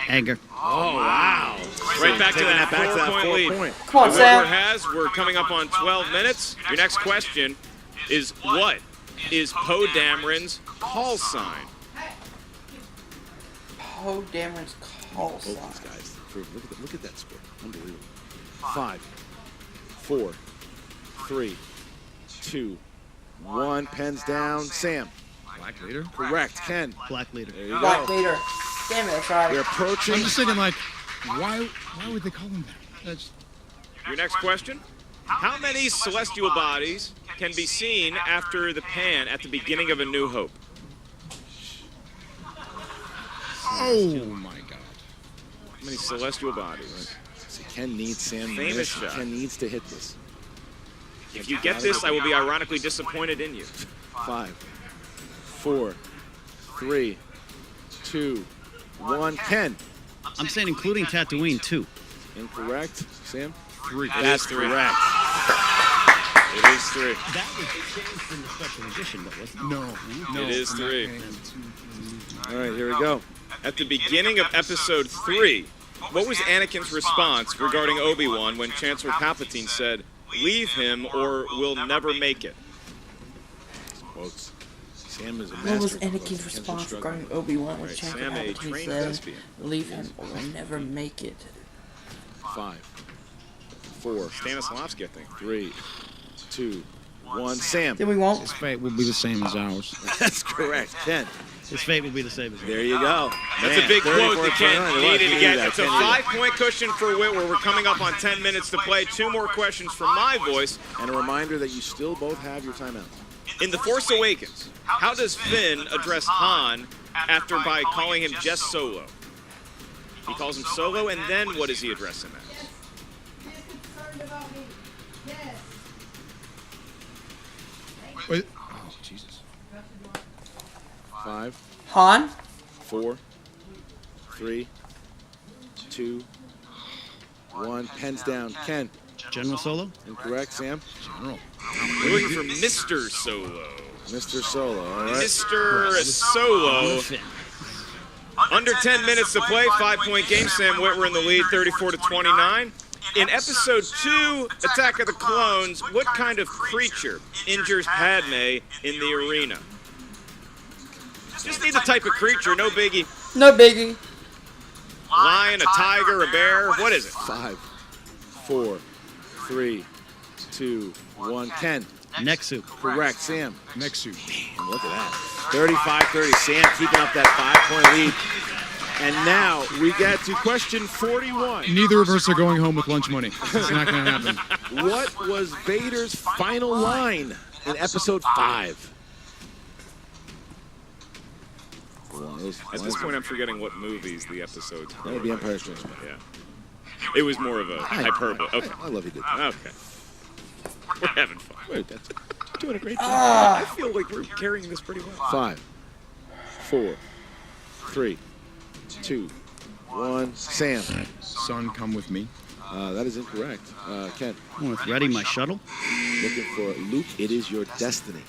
Speaker 4: Anger.
Speaker 8: Oh, wow. Right back to that 4-point lead.
Speaker 1: Come on,
Speaker 8: And
Speaker 1: Sam.
Speaker 8: we're coming up on 12 minutes. Your next question is, what is Poe Dameron's call sign?
Speaker 1: Poe Dameron's call
Speaker 7: Both
Speaker 1: sign.
Speaker 7: these guys. Look at that score. Unbelievable. 5, 4, 3, 2, 1. Pens down. Sam.
Speaker 11: Black leader.
Speaker 7: Correct. Ken.
Speaker 4: Black leader.
Speaker 7: There you
Speaker 1: Black
Speaker 7: go.
Speaker 1: leader. Damn it, that's right.
Speaker 7: We're approaching.
Speaker 11: I'm just thinking, like, why would they call him that? That's
Speaker 8: Your next question. How many celestial bodies can be seen after the pan at the beginning of A New Hope?
Speaker 11: oh my God.
Speaker 8: How many celestial bodies?
Speaker 7: See, Ken needs Sam. to
Speaker 8: Famous
Speaker 7: miss.
Speaker 8: shot.
Speaker 7: Ken needs to hit this.
Speaker 8: If you get this, I will be ironically disappointed in you.
Speaker 7: 5, 4, 3, 2, 1. Ken.
Speaker 4: I'm saying including Tatooine, too.
Speaker 7: Incorrect. Sam.
Speaker 11: 3.
Speaker 7: That's correct.
Speaker 8: It is 3.
Speaker 4: That was changed in the special edition, though, wasn't it?
Speaker 11: No.
Speaker 8: It is 3.
Speaker 7: All right, here we go.
Speaker 8: At the beginning of Episode 3, what was Anakin's response regarding Obi-Wan when Chancellor Palpatine said, "Leave him or we'll never make it"?
Speaker 7: Quotes. Sam is a
Speaker 1: What was
Speaker 7: master of
Speaker 1: Anakin's
Speaker 7: quotes.
Speaker 1: response
Speaker 7: Ken's
Speaker 1: regarding Obi-Wan when
Speaker 8: Right,
Speaker 1: Chancellor
Speaker 8: Sam, a
Speaker 1: Palpatine
Speaker 8: trained
Speaker 1: said,
Speaker 8: thespian.
Speaker 1: "Leave him or we'll never make it"?
Speaker 7: 5, 4,
Speaker 8: Stanislavski, I think.
Speaker 7: 3, 2, 1. Sam.
Speaker 1: Then we won't.
Speaker 11: His fate will be the same as ours.
Speaker 7: That's correct. Ken.
Speaker 4: His fate will be the same as
Speaker 7: There you go.
Speaker 8: That's
Speaker 7: Man,
Speaker 8: a big quote
Speaker 7: 34
Speaker 8: that Ken
Speaker 7: points.
Speaker 8: needed to get.
Speaker 7: That.
Speaker 8: It's a
Speaker 7: Ken needed that.
Speaker 8: 5-point cushion for Whitwer. We're coming up on 10 minutes to play. 2 more questions from my voice.
Speaker 7: And a reminder that you still both have your timeouts.
Speaker 8: In The Force Awakens, how does Finn address Han after by calling him just Solo? He calls him Solo, and then what does he address him as?
Speaker 11: Wait. Oh, Jesus.
Speaker 7: 5,
Speaker 1: Han?
Speaker 7: 4, 3, 2, 1. Pens down. Ken.
Speaker 4: General Solo?
Speaker 7: Incorrect. Sam.
Speaker 11: General.
Speaker 8: We're looking for Mr. Solo.
Speaker 7: Mr. Solo. All right.
Speaker 8: Mr. Solo. Under 10 minutes to play, 5-point game. Sam Whitwer in the lead, 34-29. In Episode 2, Attack of the Clones, what kind of creature injures Padme in the arena? Just need the type of creature, no biggie.
Speaker 1: No biggie.
Speaker 8: Lion, a tiger, a bear, what is it?
Speaker 7: 5, 4, 3, 2, 1. Ken.
Speaker 4: Nexu.
Speaker 7: Correct. Sam.
Speaker 11: Nexu.
Speaker 7: Damn, look at that. 35-30. Sam keeping up that 5-point lead. And now we get to question 41.
Speaker 11: Neither of us are going home with lunch money. It's not going to happen.
Speaker 7: What was Vader's final line in Episode 5?
Speaker 8: At this point, I'm forgetting what movies the episodes were.
Speaker 7: That would be Empire Strikes Back.
Speaker 8: Yeah. It was more of a hyperbole. Okay.
Speaker 11: I love you, dude.
Speaker 8: Okay. We're having fun.
Speaker 11: Wait, that's doing a great job.
Speaker 8: I feel like we're carrying this pretty well.
Speaker 7: 5, 4, 3, 2, 1. Sam.
Speaker 11: Son, come with me.
Speaker 7: That is incorrect. Ken.
Speaker 4: With Ready, my shuttle.
Speaker 7: Looking for Luke. It is your destiny.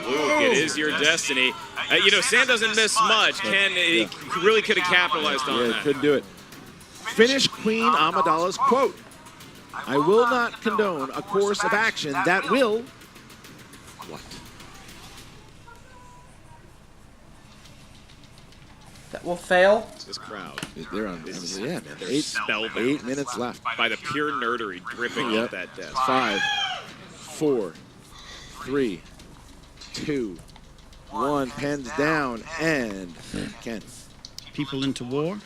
Speaker 8: Luke, it is your destiny. You know, Sam doesn't miss much. Ken, he really could have capitalized on that.
Speaker 7: Couldn't do it. Finish Queen Amidala's quote. I will not condone a course of action that will... What?
Speaker 1: That will fail.
Speaker 8: This crowd.
Speaker 7: They're on. Yeah, man. 8 minutes left.
Speaker 8: By the pure nerdery dripping off that desk.
Speaker 7: 5, 4, 3, 2, 1. Pens down and Ken.
Speaker 4: People into war.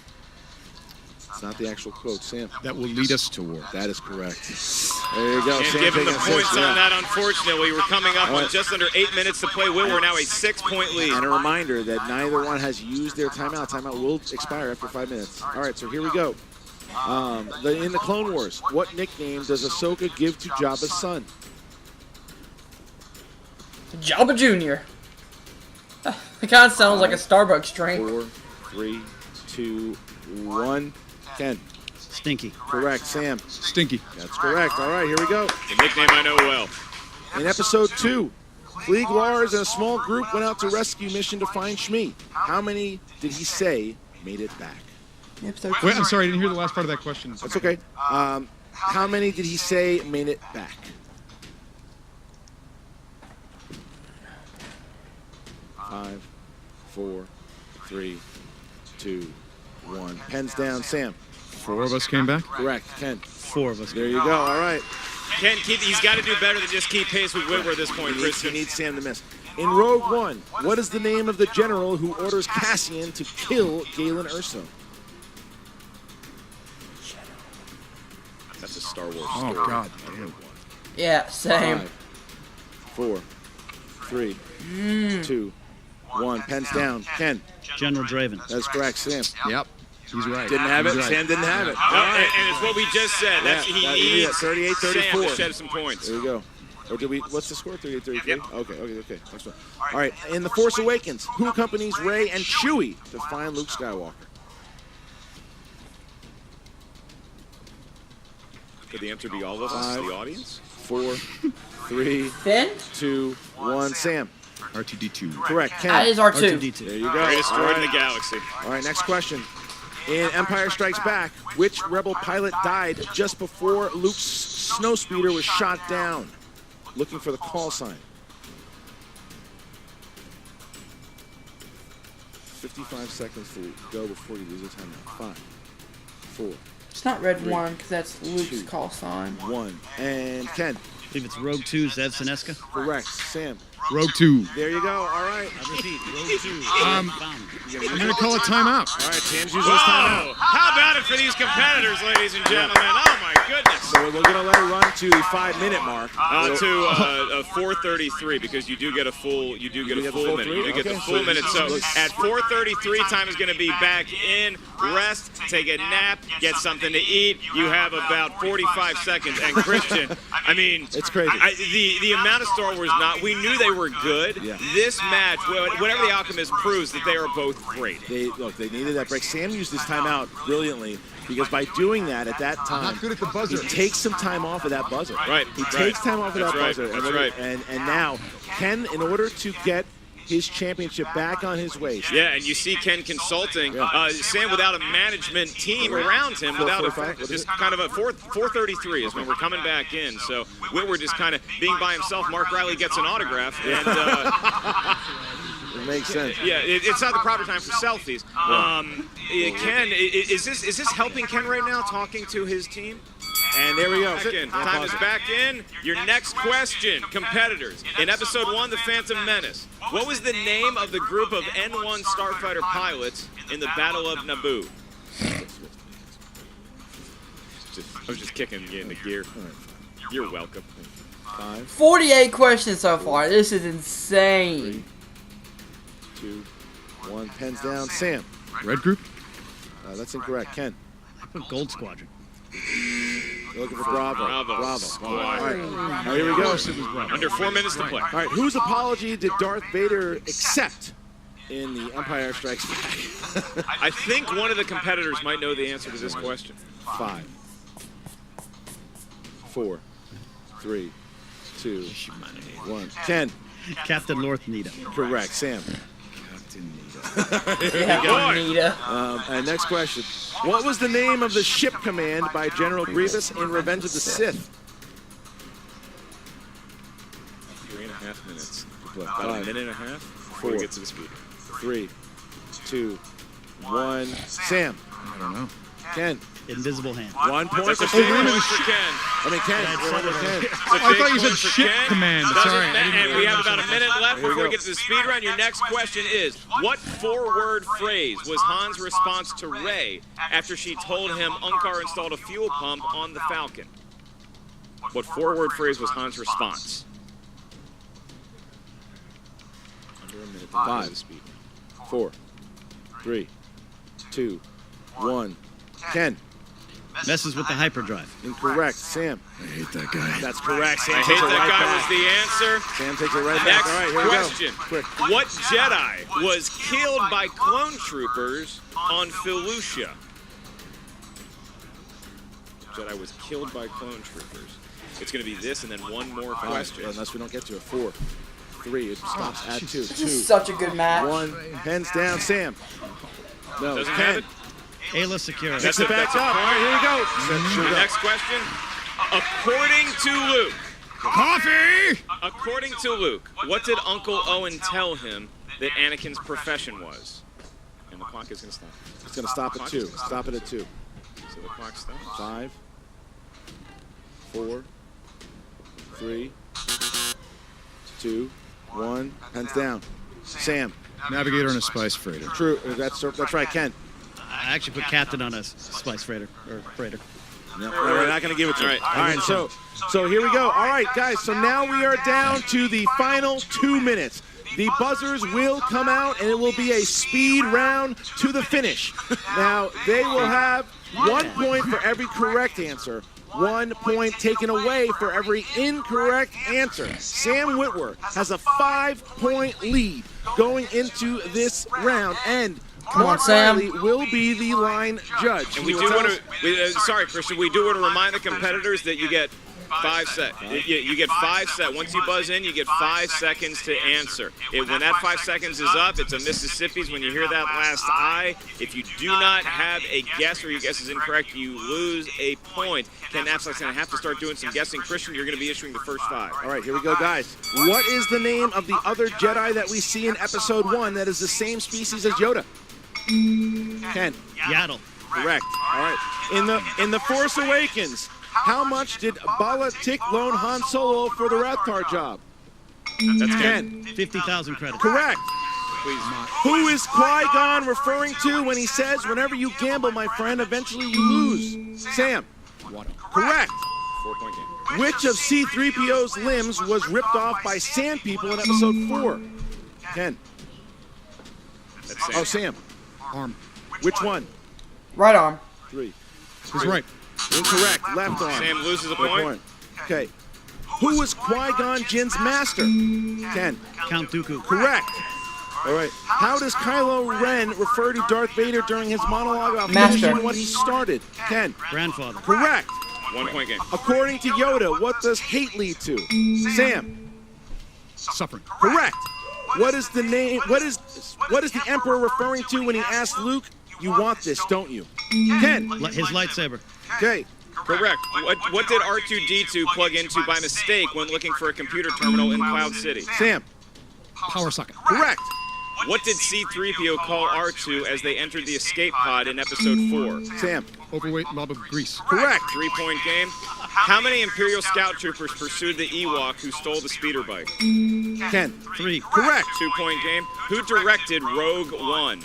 Speaker 7: It's not the actual quote, Sam.
Speaker 11: That will lead us to war.
Speaker 7: That is correct. There you go.
Speaker 8: Can't
Speaker 7: Sam
Speaker 8: give him the
Speaker 7: taking
Speaker 8: points
Speaker 7: 6,
Speaker 8: on that, unfortunately. We're coming up on just under 8 minutes to play. We're now a 6-point lead.
Speaker 7: And a reminder that neither one has used their timeout. Timeout will expire after 5 minutes. All right, so here we go. In the Clone Wars, what nickname does Ahsoka give to Jabba's son?
Speaker 1: Jabba Jr. It kind of sounds like a Starbucks drink.
Speaker 7: 4, 3, 2, 1. Ken.
Speaker 4: Stinky.
Speaker 7: Correct. Sam.
Speaker 11: Stinky.
Speaker 7: That's correct. All right, here we go.
Speaker 8: The nickname I know well.
Speaker 7: In episode 2, Klieg Lars and a small group went out to rescue mission to find Shmi. How many did he say made it back?
Speaker 11: Wait, I'm sorry, I didn't hear the last part of that question.
Speaker 7: That's okay. How many did he say made it back? 5, 4, 3, 2, 1. Pens down. Sam.
Speaker 11: 4 of us came back?
Speaker 7: Correct. Ken.
Speaker 4: 4 of us.
Speaker 7: There you go. All right.
Speaker 8: Ken, he's got to do better than just keep pace with Whitwer at this point,
Speaker 7: He needs Sam to miss. In Rogue One, what is the name of the general who orders Cassian to kill Galen Erso?
Speaker 8: That's a Star Wars
Speaker 11: story.
Speaker 8: Oh,
Speaker 11: God damn.
Speaker 1: Yeah, same.
Speaker 7: 5, 4, 3, 2, 1. Pens down. Ken.
Speaker 4: General Draven.
Speaker 7: That's correct. Sam.
Speaker 11: Yep. He's right.
Speaker 7: Didn't have it.
Speaker 11: He's right.
Speaker 7: Sam didn't have it.
Speaker 8: No, and it's what we just said. That's, he needs
Speaker 7: 38, 34.
Speaker 8: Sam to shed some points.
Speaker 7: There you go. Or did we? What's the score? 38, 33. Yep. Okay. Next one. All right. In The Force Awakens, who accompanies Rey and Chewie to find Luke Skywalker?
Speaker 8: Could the answer be all of us,
Speaker 7: 5,
Speaker 8: the audience?
Speaker 7: 4, 3,
Speaker 1: Finn?
Speaker 7: 2, 1. Sam.
Speaker 11: R2-D2.
Speaker 7: Correct. Ken.
Speaker 1: That is R2.
Speaker 4: R2-D2.
Speaker 7: There you go.
Speaker 8: Greatest
Speaker 7: All
Speaker 8: droid
Speaker 7: right.
Speaker 8: in the galaxy.
Speaker 7: All right. Next question. In Empire Strikes Back, which rebel pilot died just before Luke's snowspeeder was shot down? Looking for the call sign. 55 seconds to go before you lose the timeout. 5, 4.
Speaker 1: It's not Red
Speaker 7: 3,
Speaker 1: 1 because that's Luke's
Speaker 7: 2,
Speaker 1: call sign.
Speaker 7: 1. And Ken.
Speaker 4: I believe it's Rogue 2, Zev Sineska.
Speaker 7: Correct. Sam.
Speaker 11: Rogue 2.
Speaker 7: There you go. All right.
Speaker 4: I repeat, Rogue 2.
Speaker 11: I'm going to call a timeout.
Speaker 7: All right. Sam's using his timeout.
Speaker 8: How about it for these competitors, ladies and gentlemen? Oh my goodness.
Speaker 7: So we're going to let it run to the 5-minute mark.
Speaker 8: To 4:33 because you do get a full minute. You do get the full minute. So at 4:33, time is going to be back in. Rest, take a nap, get something to eat. You have about 45 seconds. And Christian, I mean,
Speaker 7: it's crazy.
Speaker 8: The amount of Star Wars we knew they were good.
Speaker 7: Yeah.
Speaker 8: This match, whatever the Alchemist proves, that they are both great.
Speaker 7: They needed that break. Sam used his timeout brilliantly because by doing that at that time,
Speaker 11: Not good at the buzzer.
Speaker 7: he takes some time off of that buzzer.
Speaker 8: Right.
Speaker 7: He takes time off of that buzzer.
Speaker 8: That's right.
Speaker 7: And now Ken, in order to get his championship back on his waist.
Speaker 8: Yeah, and you see Ken consulting. Sam without a management team around him, without just kind of a 4:33 is when we're coming back in. So Whitwer just kind of being by himself. Mark Riley gets an autograph, and
Speaker 7: it makes sense.
Speaker 8: Yeah, it's not the proper time for selfies. Ken, is this helping Ken right now, talking to his team?
Speaker 7: And there we go.
Speaker 8: Time is back in. Your next question, competitors. In episode 1, The Phantom Menace, what was the name of the group of N1 starfighter pilots in the Battle of Naboo? I was just kicking you into gear. You're welcome.
Speaker 1: 48 questions so far. This is insane.
Speaker 7: 3, 2, 1. Pens down. Sam.
Speaker 11: Red group?
Speaker 7: That's incorrect. Ken.
Speaker 4: Gold Squadron.
Speaker 7: You're looking for Bravo.
Speaker 8: Bravo.
Speaker 7: All right. Now, here we go.
Speaker 8: Under 4 minutes to play.
Speaker 7: All right, whose apology did Darth Vader accept in The Empire Strikes Back?
Speaker 8: I think one of the competitors might know the answer to this question.
Speaker 7: 5, 4, 3, 2, 1. Ken.
Speaker 4: Captain North Nita.
Speaker 7: Correct. Sam.
Speaker 4: Captain
Speaker 1: Nita.
Speaker 7: And next question. What was the name of the ship command by General Grievous in Revenge of the Sith?
Speaker 8: 3.5 minutes.
Speaker 7: About
Speaker 8: 5, a minute and a half before we get to the speed.
Speaker 7: 3, 2, 1. Sam.
Speaker 3: I don't know.
Speaker 7: Ken.
Speaker 4: Invisible Hand.
Speaker 7: 1 point
Speaker 8: That's
Speaker 7: for
Speaker 8: a
Speaker 7: Sam.
Speaker 8: big point for Ken.
Speaker 7: I mean, Ken.
Speaker 3: I thought you said ship command. Sorry.
Speaker 8: And we have about a minute left
Speaker 7: Here we
Speaker 8: before we
Speaker 7: go.
Speaker 8: get to the speed round. Your next question is, what 4-word phrase was Han's response to Rey after she told him Unkar installed a fuel pump on the Falcon? What 4-word phrase was Han's response? Under a minute.
Speaker 7: 5, 4, 3, 2, 1. Ken.
Speaker 4: Messes with the hyperdrive.
Speaker 7: Incorrect. Sam.
Speaker 3: I hate that guy.
Speaker 7: That's correct. Sam
Speaker 8: I
Speaker 7: takes
Speaker 8: hate
Speaker 7: it
Speaker 8: that
Speaker 7: right
Speaker 8: guy
Speaker 7: back.
Speaker 8: was the answer.
Speaker 7: Sam takes it right
Speaker 8: Next
Speaker 7: back. All right, here
Speaker 8: question.
Speaker 7: we go. Quick.
Speaker 8: What Jedi was killed by clone troopers on Felucia? Jedi was killed by clone troopers. It's going to be this and then one more question.
Speaker 7: Unless we don't get to it. 4, 3. It stops at 2.
Speaker 1: This is such a good match.
Speaker 7: 1. Hands down, Sam. No,
Speaker 8: Doesn't
Speaker 7: Ken.
Speaker 8: have it?
Speaker 4: Ayla Secura.
Speaker 7: Picks it back up. All right, here we go.
Speaker 8: The next question. According to Luke.
Speaker 3: Coffee!
Speaker 8: According to Luke, what did Uncle Owen tell him that Anakin's profession was? And the clock is going to stop.
Speaker 7: It's going to stop at 2. Stop it at 2.
Speaker 8: So the clock stops.
Speaker 7: 5, 4, 3, 2, 1. Hands down. Sam.
Speaker 3: Navigator and a spice freighter.
Speaker 7: True. That's right, Ken.
Speaker 4: I actually put Captain on a spice freighter.
Speaker 7: No, we're not going to give it to you.
Speaker 8: All right.
Speaker 7: So here we go. All right, guys. So now we are down to the final 2 minutes. The buzzers will come out, and it will be a speed round to the finish. Now, they will have 1 point for every correct answer. 1 point taken away for every incorrect answer. Sam Witwer has a 5-point lead going into this round, and
Speaker 1: Come on,
Speaker 7: Mark
Speaker 1: Sam.
Speaker 7: Riley will be the line judge.
Speaker 8: And we do want to, sorry, Christian, we do want to remind the competitors that you get 5 seconds. You get 5 seconds. Once you buzz in, you get 5 seconds to answer. When that 5 seconds is up, it's a Mississippi's. When you hear that last I, if you do not have a guess or your guess is incorrect, you lose a point. Ken Knapsack's going to have to start doing some guessing. Christian, you're going to be issuing the first 5.
Speaker 7: All right, here we go, guys. What is the name of the other Jedi that we see in Episode 1 that is the same species as Yoda? Ken.
Speaker 4: Yaddle.
Speaker 7: Correct. All right. In the Force Awakens, how much did Bala Tik loan Han Solo for the Rathtar job?
Speaker 8: That's
Speaker 7: Ken.
Speaker 4: 50,000 credits.
Speaker 7: Correct.
Speaker 8: Please.
Speaker 7: Who is Qui-Gon referring to when he says, "Whenever you gamble, my friend, eventually you lose"? Sam. Correct.
Speaker 8: 4-point game.
Speaker 7: Which of C-3PO's limbs was ripped off by Sand People in Episode 4? Ken.
Speaker 8: That's Sam.
Speaker 7: Oh, Sam.
Speaker 3: Arm.
Speaker 7: Which one?
Speaker 1: Right arm.
Speaker 7: 3.
Speaker 3: Who's right?
Speaker 7: Incorrect. Left arm.
Speaker 8: Sam loses a
Speaker 7: Good
Speaker 8: point.
Speaker 7: Okay. Who was Qui-Gon Jinn's master? Ken.
Speaker 4: Count Dooku.
Speaker 7: Correct. All right. How does Kylo Ren refer to Darth Vader during his monologue about
Speaker 1: Master.
Speaker 7: finishing what he started? Ken.
Speaker 4: Grandfather.
Speaker 7: Correct.
Speaker 8: 1-point game.
Speaker 7: According to Yoda, what does hate lead to? Sam.
Speaker 3: Suffering.
Speaker 7: Correct. What is the name? What is the Emperor referring to when he asked Luke, "You want this, don't you?" Ken.
Speaker 4: His lightsaber.
Speaker 7: Okay.
Speaker 8: Correct. What did R2-D2 plug into by mistake when looking for a computer terminal in Cloud City?
Speaker 7: Sam.
Speaker 3: Power socket.
Speaker 7: Correct.
Speaker 8: What did C-3PO call R2 as they entered the escape pod in Episode 4?
Speaker 7: Sam.
Speaker 3: Overweight lob of grease.
Speaker 7: Correct.
Speaker 8: 3-point game. How many Imperial Scout troopers pursued the Ewok who stole the speeder bike?
Speaker 7: Ken.
Speaker 4: 3.
Speaker 7: Correct.
Speaker 8: 2-point game. Who directed Rogue One?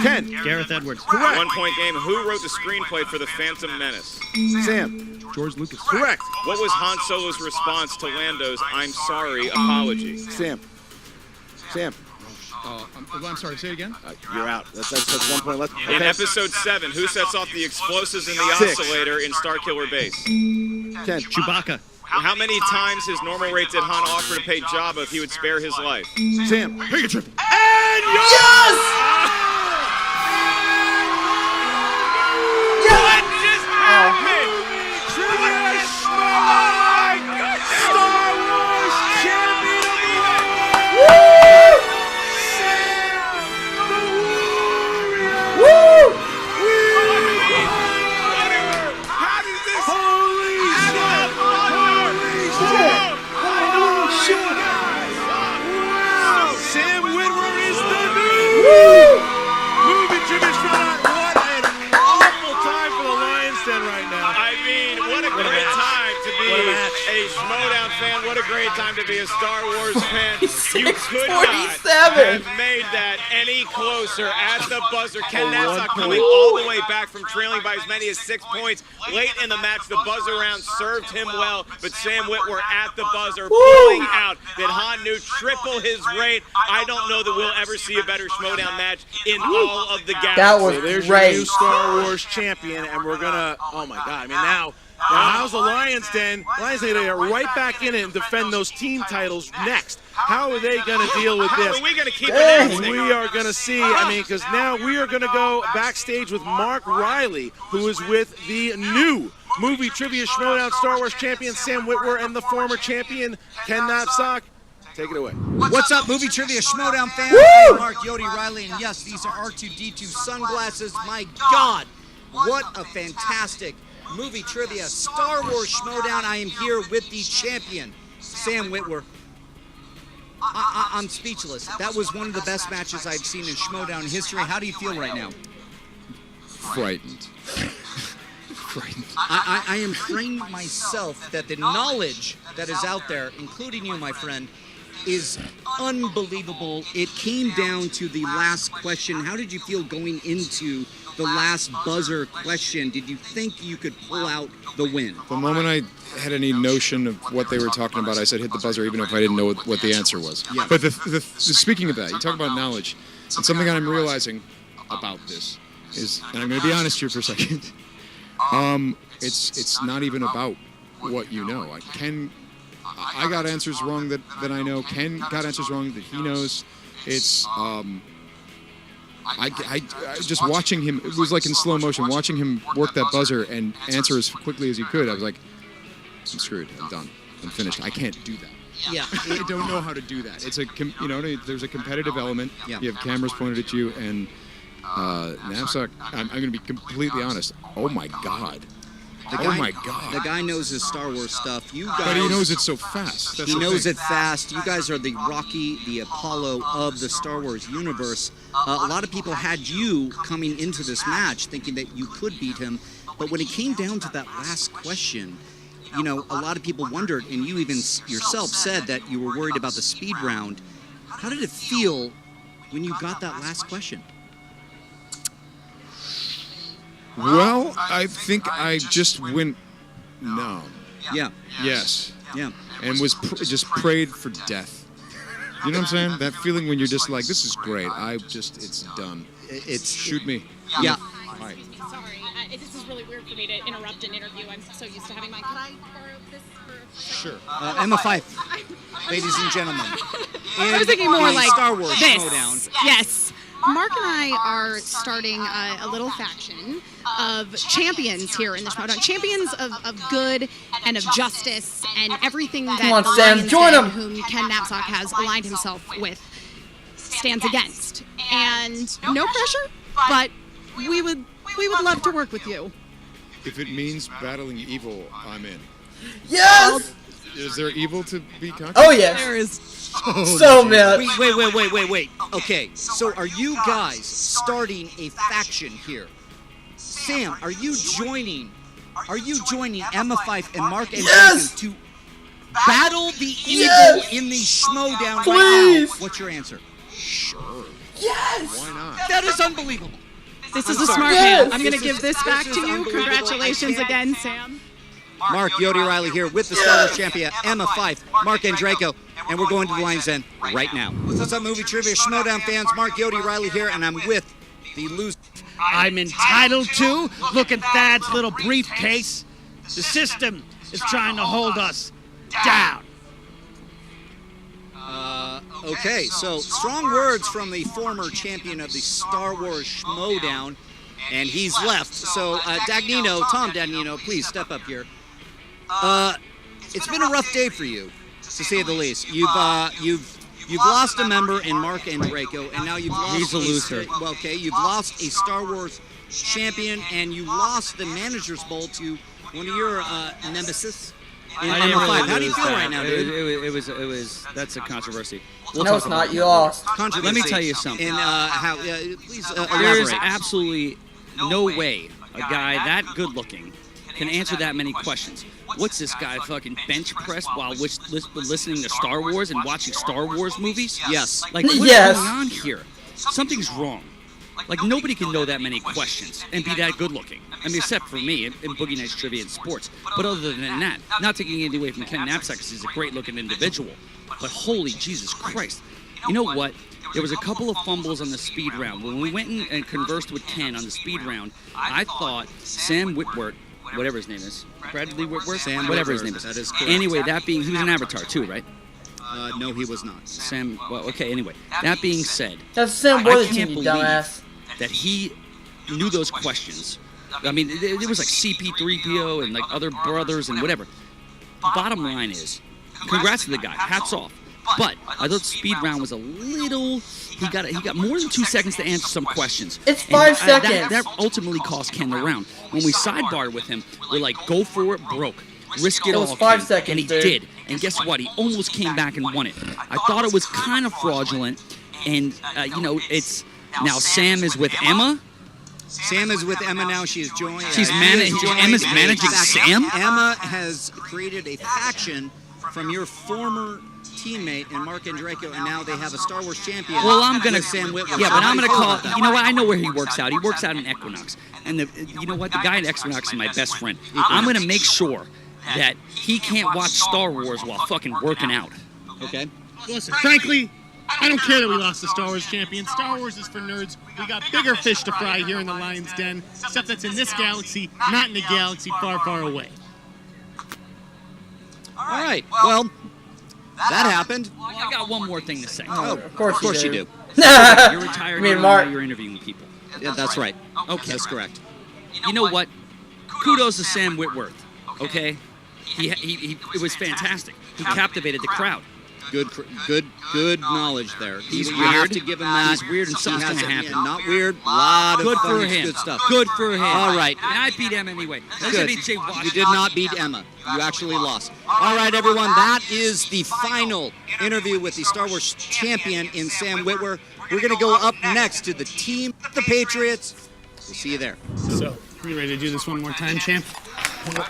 Speaker 7: Ken.
Speaker 4: Gareth Edwards.
Speaker 7: Correct.
Speaker 8: 1-point game. Who wrote the screenplay for The Phantom Menace?
Speaker 7: Sam.
Speaker 3: George Lucas.
Speaker 7: Correct.
Speaker 8: What was Han Solo's response to Lando's "I'm sorry" apology?
Speaker 7: Sam. Sam.
Speaker 3: I'm sorry, say it again?
Speaker 7: You're out. That's 1 point left.
Speaker 8: In episode 7, who sets off the explosives in the
Speaker 7: 6.
Speaker 8: oscillator in Starkiller Base?
Speaker 7: 10.
Speaker 4: Chewbacca.
Speaker 8: How many times his normal rate did Han offer to pay Jabba if he would spare his life?
Speaker 7: Sam.
Speaker 3: Make a trip.
Speaker 8: And
Speaker 1: Yes!
Speaker 8: What just happened?
Speaker 7: Star Wars champion of the world!
Speaker 1: Woo!
Speaker 8: How does this
Speaker 7: Holy shit! Wow! Sam Witwer is the new movie trivia Schmoedown. What an awful time for the Lions Den right now.
Speaker 8: I mean, what a great time to be a Schmoedown fan. What a great time to be a Star Wars fan. You could not have made that any closer at the buzzer. Ken Napzok coming all the way back from trailing by as many as 6 points. Late in the match, the buzzer round served him well, but Sam Witwer at the buzzer pulling out that Han knew triple his rate. I don't know that we'll ever see a better Schmoedown match in all of the galaxy.
Speaker 1: That was
Speaker 7: So there's
Speaker 1: great.
Speaker 7: your new Star Wars champion, and we're gonna, oh my God, I mean now how's the Lions Den? Lions Den are right back in it and defend those team titles next. How are they going to deal with this?
Speaker 8: How are we going to keep announcing?
Speaker 7: We are going to see, I mean, because now we are going to go backstage with Mark Riley, who is with the new movie trivia Schmoedown Star Wars champion Sam Witwer and the former champion Ken Napzok. Take it away.
Speaker 16: What's up, movie trivia Schmoedown fans?
Speaker 1: Woo!
Speaker 16: I'm Mark Yodi Riley, and yes, these are R2-D2 sunglasses. My God, what a fantastic movie trivia Star Wars Schmoedown. I am here with the champion, Sam Witwer. I'm speechless. That was one of the best matches I've seen in Schmoedown history. How do you feel right now?
Speaker 11: Frightened. Frightened.
Speaker 16: I am frightened myself that the knowledge that is out there, including you, my friend, is unbelievable. It came down to the last question. How did you feel going into the last buzzer question? Did you think you could pull out the win?
Speaker 11: The moment I had any notion of what they were talking about, I said hit the buzzer even if I didn't know what the answer was.
Speaker 16: Yeah.
Speaker 11: But speaking of that, you talk about knowledge, and something that I'm realizing about this is, and I'm going to be honest here for a second, it's not even about what you know. I got answers wrong that I know. Ken got answers wrong that he knows. It's I just watching him. It was like in slow motion, watching him work that buzzer and answer as quickly as he could. I was like, I'm screwed. I'm done. I'm finished. I can't do that.
Speaker 16: Yeah,
Speaker 11: I don't know how to do that. It's there's a competitive element.
Speaker 16: Yeah.
Speaker 11: You have cameras pointed at you, and Napzok. I'm going to be completely honest. Oh my God. Oh my God.
Speaker 16: The guy knows his Star Wars stuff. You guys,
Speaker 11: but he knows it so fast. That's
Speaker 16: he
Speaker 11: the
Speaker 16: knows
Speaker 11: thing.
Speaker 16: it fast. You guys are the Rocky, the Apollo of the Star Wars universe. A lot of people had you coming into this match thinking that you could beat him, but when it came down to that last question, you know, a lot of people wondered, and you even yourself said that you were worried about the speed round. How did it feel when you got that last question?
Speaker 11: Well, I think I just went numb.
Speaker 16: Yeah.
Speaker 11: Yes.
Speaker 16: Yeah.
Speaker 11: And was just prayed for death. You know what I'm saying? That feeling when you're just like, this is great. It's done.
Speaker 16: It's
Speaker 11: shoot me.
Speaker 16: Yeah.
Speaker 11: All right.
Speaker 17: Sorry, this is really weird for me to interrupt an interview. I'm so used to having mine. Could I borrow this for a second?
Speaker 16: Sure. Emma Fife, ladies and gentlemen.
Speaker 12: I was thinking more like
Speaker 16: Star Wars
Speaker 12: this.
Speaker 16: Schmoedown.
Speaker 12: Yes. Mark and I are starting a little faction of champions here in the Schmoedown. Champions of good and of justice and everything that
Speaker 1: Come on,
Speaker 12: the
Speaker 1: Sam,
Speaker 12: Lions
Speaker 1: join
Speaker 12: Den,
Speaker 1: 'em.
Speaker 12: whom Ken Napzok has aligned himself with, stands against. And no pressure, but we would love to work with you.
Speaker 11: If it means battling evil, I'm in.
Speaker 1: Yes!
Speaker 11: Is there evil to be conquered?
Speaker 1: Oh, yes.
Speaker 12: There is.
Speaker 1: So much.
Speaker 16: Wait. Okay, so are you guys starting a faction here? Sam, are you joining Emma Fife and Mark and
Speaker 1: Yes!
Speaker 16: to battle the evil
Speaker 1: Yes!
Speaker 16: in the Schmoedown right
Speaker 1: Please!
Speaker 16: now? What's your answer?
Speaker 11: Sure.
Speaker 1: Yes!
Speaker 11: Why not?
Speaker 16: That is unbelievable.
Speaker 12: This is a
Speaker 16: sorry.
Speaker 12: smart
Speaker 1: Yes!
Speaker 12: man. I'm going to give this back
Speaker 16: is
Speaker 12: to you.
Speaker 16: unbelievable.
Speaker 12: Congratulations
Speaker 16: I
Speaker 12: again, Sam.
Speaker 16: Mark Yodi Riley here with the Star Wars champion, Emma Fife, Mark Andreyko, and we're going to the Lions Den right now. What's up, movie trivia Schmoedown fans? Mark Yodi Riley here, and I'm with the loser.
Speaker 10: I'm entitled to. Look at Thad's little briefcase. The system is trying to hold us down.
Speaker 16: Okay, so strong words from the former champion of the Star Wars Schmoedown, and he's left. So, Dagnino, Tom Dagnino, please step up here. It's been a rough day for you, to say the least. You've lost a member in Mark and Draco, and now you've lost.
Speaker 4: He's a loser.
Speaker 16: Well, okay, you've lost a Star Wars champion, and you lost the Manager's Bowl to one of your nemesis. How do you feel right now, dude?
Speaker 4: It was. That's a controversy.
Speaker 1: No, it's not. You lost.
Speaker 4: Let me tell you something.
Speaker 16: And please
Speaker 4: There's
Speaker 16: elaborate.
Speaker 4: absolutely no way a guy that good looking can answer that many questions. What's this guy fucking bench press while listening to Star Wars and watching Star Wars movies?
Speaker 16: Yes.
Speaker 4: Like, what's
Speaker 1: Yes.
Speaker 4: going on here? Something's wrong. Like, nobody can know that many questions and be that good looking. I mean, except for me in Boogie Nights Trivia and Sports. But other than that, not taking anything away from Ken Knapsack because he's a great looking individual. But holy Jesus Christ. You know what? There was a couple of fumbles on the speed round. When we went and conversed with Ken on the speed round, I thought Sam Whitworth, whatever his name is, Bradley Whitworth?
Speaker 16: Sam
Speaker 4: whatever
Speaker 16: Whitworth,
Speaker 4: his name is.
Speaker 16: that is correct.
Speaker 4: Anyway, that being, he was an Avatar too, right?
Speaker 16: No, he was not.
Speaker 4: Sam, well, okay, anyway. That being said,
Speaker 1: That's Sam
Speaker 4: I
Speaker 1: Worthington,
Speaker 4: can't
Speaker 1: you
Speaker 4: believe
Speaker 1: dumbass.
Speaker 4: that he knew those questions. I mean, it was like CP3PO and like other brothers and whatever. Bottom line is, congrats to the guy. Hats off. But I thought the speed round was a little. He got more than 2 seconds to answer some questions.
Speaker 1: It's 5 seconds.
Speaker 4: That ultimately cost Ken the round. When we sidebarred with him, we're like, go for it, broke. Risk it all.
Speaker 1: It was 5
Speaker 4: Ken.
Speaker 1: seconds,
Speaker 4: and he
Speaker 1: dude.
Speaker 4: did. And guess what? He almost came back and won it. I thought it was kind of fraudulent, and you know, it's now Sam is with Emma.
Speaker 16: Sam is with Emma now. She's joined.
Speaker 4: Emma's managing Sam?
Speaker 16: Emma has created a faction from your former teammate in Mark and Draco, and now they have a Star Wars champion.
Speaker 4: Well, I'm gonna
Speaker 16: with Sam Whitworth.
Speaker 4: Yeah, but I'm gonna call. You know what? I know where he works out. He works out in Equinox, and you know what? The guy at Equinox is my best friend. I'm gonna make sure that he can't watch Star Wars while fucking working out.
Speaker 16: Okay.
Speaker 18: Listen, frankly, I don't care that we lost the Star Wars champion. Star Wars is for nerds. We got bigger fish to fry here in the Lion's Den. Stuff that's in this galaxy, not in a galaxy far, far away.
Speaker 16: All right. Well, that happened.
Speaker 4: Well, I got one more thing to say.
Speaker 16: Oh, of course you do.
Speaker 4: You're retired.
Speaker 1: Me and
Speaker 4: now,
Speaker 1: Mark.
Speaker 4: You're interviewing people.
Speaker 16: Yeah, that's right.
Speaker 4: Okay.
Speaker 16: That's correct.
Speaker 4: You know what? Kudos to Sam Whitworth. Okay. It was fantastic. He captivated the crowd.
Speaker 16: Good knowledge there.
Speaker 4: He's
Speaker 16: You
Speaker 4: weird.
Speaker 16: have to give him that.
Speaker 4: He's weird, and something's
Speaker 16: He has
Speaker 4: gonna
Speaker 16: it.
Speaker 4: happen.
Speaker 16: Yeah, not weird. Lot of
Speaker 4: Good
Speaker 16: fun,
Speaker 4: for him.
Speaker 16: Good stuff.
Speaker 4: Good for him.
Speaker 16: All right.
Speaker 4: And I beat him anyway. That's
Speaker 16: Good.
Speaker 4: beat Jay Washington.
Speaker 16: You did not beat Emma. You actually lost. All right, everyone. That is the final interview with the Star Wars champion in Sam Whitworth. We're going to go up next to the team, the Patriots. We'll see you there.
Speaker 18: So, you ready to do this one more time, champ?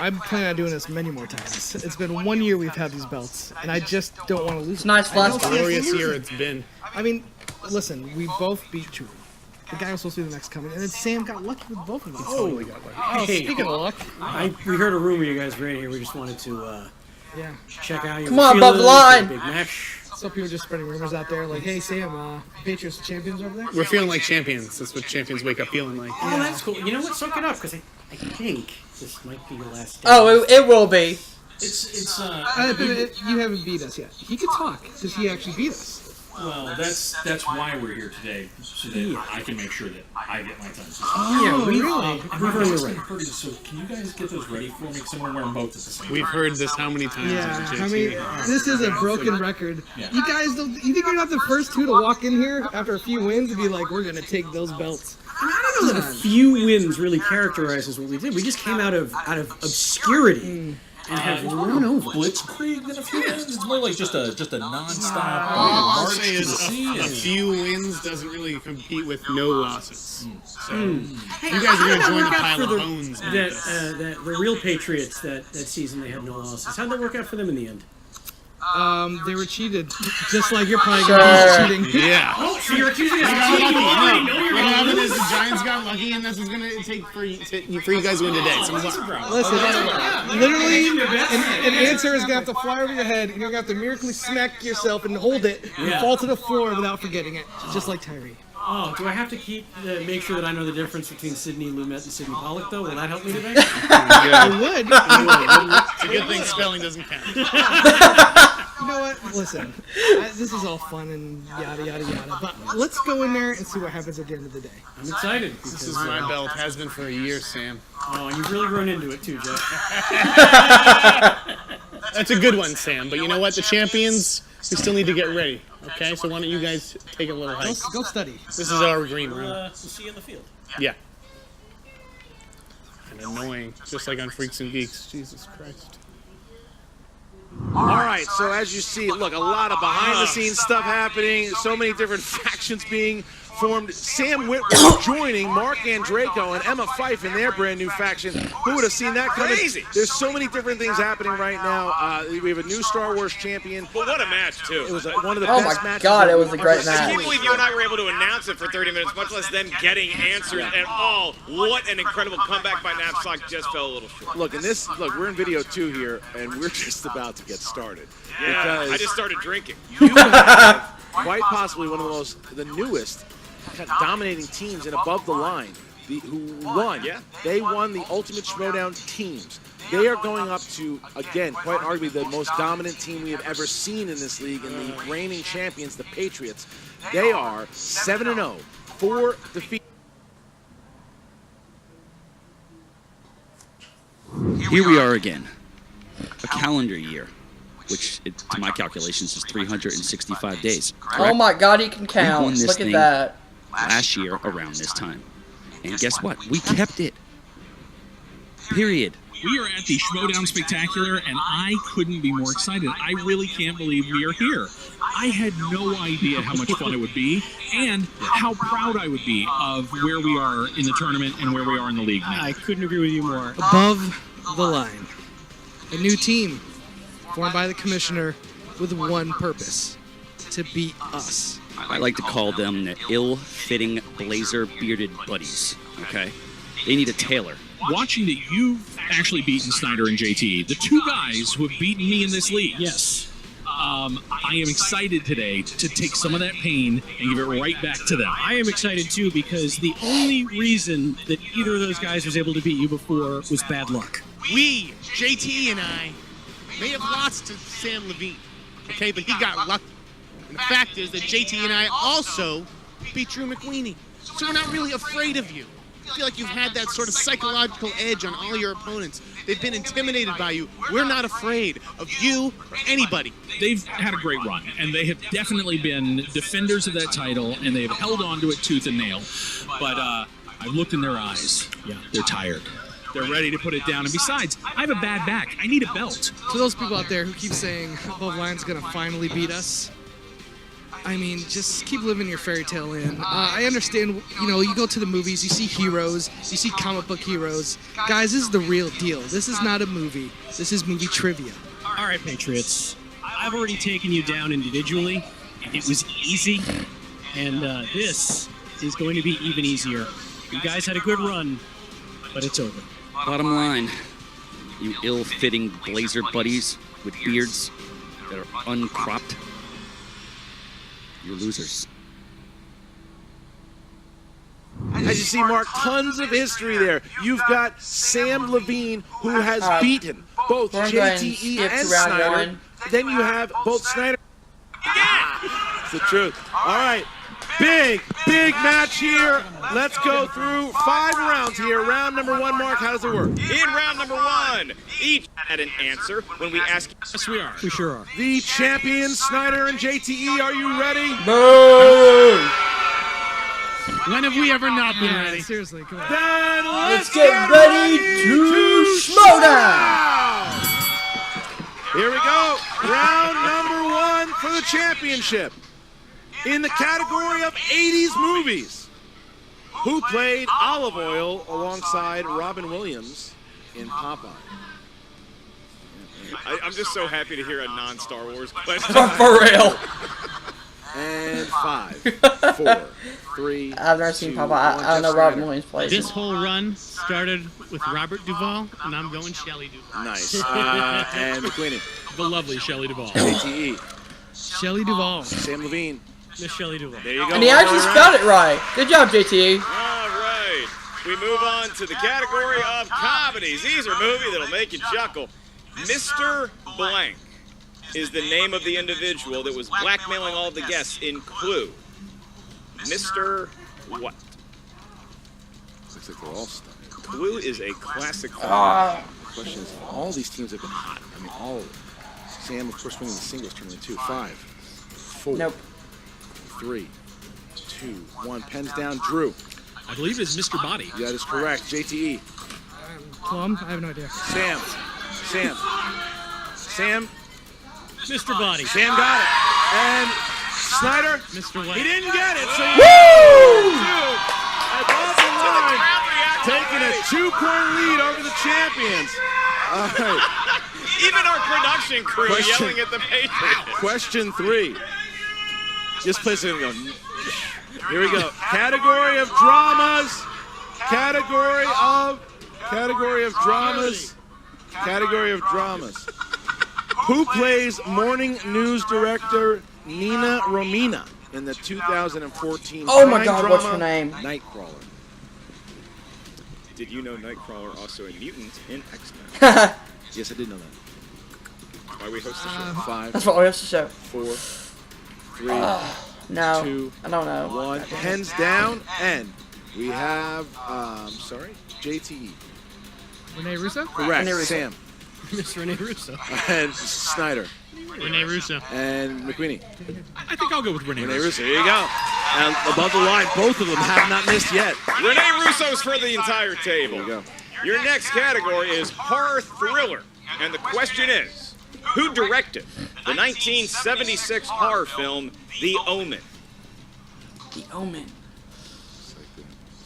Speaker 19: I'm planning on doing this many more times. It's been 1 year we've had these belts, and I just don't want to lose.
Speaker 1: It's a nice flashback.
Speaker 18: Glorious year it's been.
Speaker 19: I mean, listen, we both beat Drew. The guy was supposed to be the next coming, and then Sam got lucky with both of them.
Speaker 18: Totally got lucky.
Speaker 19: Oh,
Speaker 20: Hey,
Speaker 19: speaking of luck,
Speaker 20: we heard a rumor you guys were in here. We just wanted to
Speaker 19: yeah.
Speaker 20: check out your
Speaker 1: Come on, above the line.
Speaker 20: Big match.
Speaker 19: Some people just spreading rumors out there, like, "Hey, Sam, Patriots champions over there."
Speaker 18: We're feeling like champions. That's what champions wake up feeling like.
Speaker 20: Oh, that's cool. You know what? Soak it up, because I think this might be your last day.
Speaker 1: Oh, it will be.
Speaker 20: It's
Speaker 19: you haven't beat us yet. He could talk because he actually beat us.
Speaker 21: Well, that's why we're here today, so that I can make sure that I get my time.
Speaker 20: Oh, yeah,
Speaker 19: really?
Speaker 21: We've heard it, so can you guys get those ready for me? Because I'm wearing both at the same time.
Speaker 18: We've heard this how many times?
Speaker 19: Yeah, I mean, this is a broken record. You guys don't. You think you're not the first two to walk in here after a few wins and be like, "We're gonna take those belts"?
Speaker 20: I don't know that a few wins really characterizes what we did. We just came out of obscurity and have run over.
Speaker 21: Blitzkrieg in a few wins. It's more like just a non-stop
Speaker 18: All I'll
Speaker 21: march
Speaker 18: say
Speaker 21: to the
Speaker 18: is
Speaker 21: sea.
Speaker 18: a few wins doesn't really compete with no losses. So
Speaker 20: Hey,
Speaker 18: you guys are going to
Speaker 20: how'd that
Speaker 18: join the
Speaker 20: work out
Speaker 18: pile
Speaker 20: for
Speaker 18: of
Speaker 20: the-
Speaker 18: bones. now.
Speaker 20: that the real Patriots that season they had no losses. How'd that work out for them in the end?
Speaker 19: They were cheated, just like you're probably gonna be cheating.
Speaker 18: Yeah.
Speaker 20: So you're accusing us of
Speaker 2: got
Speaker 20: cheating?
Speaker 2: lucky.
Speaker 20: No, you're
Speaker 2: What
Speaker 20: not.
Speaker 2: happened is the Giants got lucky, and that's what's going to take for you guys to win today. So
Speaker 19: Listen, literally, an answer is going to have to fly over your head, and you're going to have to miraculously smack yourself and hold it and fall to the floor without forgetting it, just like Tyree.
Speaker 20: Oh, do I have to make sure that I know the difference between Sidney Lumet and Sidney Pollock, though? Will that help me today?
Speaker 19: It would.
Speaker 2: It's a good thing spelling doesn't count.
Speaker 19: You know what? Listen, this is all fun and yada yada yada, but let's go in there and see what happens at the end of the day.
Speaker 20: I'm excited.
Speaker 2: This is my belt. Has been for a year, Sam.
Speaker 20: Oh, and you've really grown into it too, Jeff.
Speaker 2: That's a good one, Sam. But you know what? The champions, we still need to get ready. Okay, so why don't you guys take a little hike?
Speaker 19: Go study.
Speaker 2: This is our green room.
Speaker 20: We'll see you in the field.
Speaker 2: Yeah. And annoying, just like on Freaks and Geeks. Jesus Christ.
Speaker 7: All right, so as you see, look, a lot of behind-the-scenes stuff happening, so many different factions being formed. Sam Whitworth joining Mark Andreyko and Emma Fife in their brand new faction. Who would have seen that coming?
Speaker 8: Crazy.
Speaker 7: There's so many different things happening right now. We have a new Star Wars champion.
Speaker 8: But what a match, too.
Speaker 7: It was one of the
Speaker 1: Oh
Speaker 7: best
Speaker 1: my
Speaker 7: matches.
Speaker 1: God, it was a great
Speaker 8: I
Speaker 1: match.
Speaker 8: can't believe you and I were able to announce it for 30 minutes, much less them getting answers at all. What an incredible comeback by Knapsack. Just fell a little short.
Speaker 7: Look, we're in video 2 here, and we're just about to get started.
Speaker 8: Yeah,
Speaker 7: because
Speaker 8: I just started drinking.
Speaker 7: You have quite possibly one of the newest dominating teams and above the line who won.
Speaker 8: Yeah.
Speaker 7: They won the Ultimate Schmoedown teams. They are going up to, again, quite arguably the most dominant team we have ever seen in this league, and the reigning champions, the Patriots. They are 7-0, 4 defeats.
Speaker 13: Here we are again. A calendar year, which, to my calculations, is 365 days. Correct?
Speaker 1: Oh my God, he can
Speaker 13: We won
Speaker 1: count.
Speaker 13: this
Speaker 1: Look at
Speaker 13: thing
Speaker 1: that.
Speaker 13: last year around this time. And guess what? We kept it. Period.
Speaker 22: We are at the Schmoedown Spectacular, and I couldn't be more excited. I really can't believe we are here. I had no idea how much fun it would be, and how proud I would be of where we are in the tournament and where we are in the league now.
Speaker 20: I couldn't agree with you more.
Speaker 19: Above the line. A new team formed by the commissioner with one purpose: to beat us.
Speaker 13: I like to call them the ill-fitting blazer-bearded buddies, okay? They need a tailor.
Speaker 22: Watching that you've actually beaten Snyder and JT, the two guys who have beaten me in this league.
Speaker 20: Yes.
Speaker 22: I am excited today to take some of that pain and give it right back to them.
Speaker 20: I am excited too, because the only reason that either of those guys was able to beat you before was bad luck.
Speaker 9: We, JT and I, may have lost to Sam Levine, okay, but he got lucky. And the fact is that JT and I also beat Drew McWeeny. So we're not really afraid of you. I feel like you've had that sort of psychological edge on all your opponents. They've been intimidated by you. We're not afraid of you or anybody.
Speaker 22: They've had a great run, and they have definitely been defenders of that title, and they've held on to it tooth and nail. But I've looked in their eyes. Yeah, they're tired. They're ready to put it down. And besides, I have a bad back. I need a belt.
Speaker 19: To those people out there who keep saying Above the Line's gonna finally beat us, I mean, just keep living your fairy tale in. I understand, you go to the movies, you see heroes, you see comic book heroes. Guys, this is the real deal. This is not a movie. This is movie trivia.
Speaker 20: All right, Patriots. I've already taken you down individually. It was easy, and this is going to be even easier. You guys had a good run, but it's over.
Speaker 13: Bottom line, you ill-fitting blazer buddies with beards that are uncropped, you're losers.
Speaker 7: As you see, Mark, tons of history there. You've got Sam Levine, who has beaten both JTE and Snyder. Then you have both Snyder. It's the truth. All right. Big match here. Let's go through 5 rounds here. Round number 1, Mark, how does it work?
Speaker 8: In round number 1, each had an answer when we asked.
Speaker 20: Yes, we are.
Speaker 19: We sure are.
Speaker 7: The champions, Snyder and JTE, are you ready?
Speaker 1: Boom!
Speaker 9: When have we ever not been ready?
Speaker 19: Seriously, come on.
Speaker 7: Then
Speaker 1: Let's get ready to Schmoedown!
Speaker 7: Here we go. Round number 1 for the championship. In the category of 80s movies, who played Olive Oil alongside Robin Williams in Popeye?
Speaker 8: I'm just so happy to hear a non-Star Wars question.
Speaker 1: For real.
Speaker 7: And 5, 4, 3.
Speaker 1: I've never seen
Speaker 7: 2,
Speaker 1: Papa.
Speaker 7: 1,
Speaker 1: I don't know
Speaker 7: Jeff
Speaker 1: Robert
Speaker 7: Snyder.
Speaker 1: Williams plays.
Speaker 9: This whole run started with Robert Duvall, and I'm going Shelley Duvall.
Speaker 7: Nice. And McQueenie.
Speaker 22: The lovely Shelley Duvall.
Speaker 7: JTE.
Speaker 9: Shelley Duvall.
Speaker 7: Sam Levine.
Speaker 20: Miss Shelley Duvall.
Speaker 7: There you go.
Speaker 1: And he actually spelled it right. Good job, JT.
Speaker 8: All right. We move on to the category of comedies. These are movies that'll make you chuckle. Mr. Blank is the name of the individual that was blackmailing all the guests in Clue. Mr. What?
Speaker 7: Looks like they're all stuck.
Speaker 8: Clue is a classic film.
Speaker 7: The question is, all these teams have been hot. I mean, all of them. Sam, of course, winning the singles tournament, too. 5, 4,
Speaker 1: Nope.
Speaker 7: 3, 2, 1. Pens down. Drew.
Speaker 22: I believe it's Mr. Body.
Speaker 7: That is correct. JTE.
Speaker 19: Plum? I have no idea.
Speaker 7: Sam.
Speaker 20: Mr. Body.
Speaker 7: Sam got it. And Snyder.
Speaker 9: Mr. White.
Speaker 7: He didn't get it. So
Speaker 1: Woo!
Speaker 7: above the line, taking a 2-point lead over the champions. All right.
Speaker 8: Even our production crew
Speaker 7: Question.
Speaker 8: yelling at the Patriots.
Speaker 7: Question 3. Just place it and go. Here we go. Category of dramas. Category of dramas. Who plays morning news director Nina Romina in the 2014
Speaker 1: Oh my
Speaker 7: crime
Speaker 1: God,
Speaker 7: drama
Speaker 1: what's her name?
Speaker 7: Nightcrawler?
Speaker 8: Did you know Nightcrawler also a mutant in X-Men?
Speaker 7: Yes, I did know that.
Speaker 8: Why we host the show?
Speaker 7: 5,
Speaker 1: That's what we have to show.
Speaker 7: 4, 3,
Speaker 1: No,
Speaker 7: 2,
Speaker 1: I don't know.
Speaker 7: 1. Pens down, and we have, JTE.
Speaker 19: Renee Russo?
Speaker 7: Correct.
Speaker 1: Renee Russo.
Speaker 7: Sam.
Speaker 20: Miss Renee Russo.
Speaker 7: And Snyder.
Speaker 9: Renee Russo.
Speaker 7: And McQueenie.
Speaker 22: I think I'll go with Renee
Speaker 7: Renee
Speaker 22: Russo.
Speaker 7: Russo. There you go. And above the line, both of them have not missed yet.
Speaker 8: Renee Russo's for the entire table.
Speaker 7: There you go.
Speaker 8: Your next category is horror thriller. And the question is, who directed the 1976 horror film, The Omen?
Speaker 1: The Omen.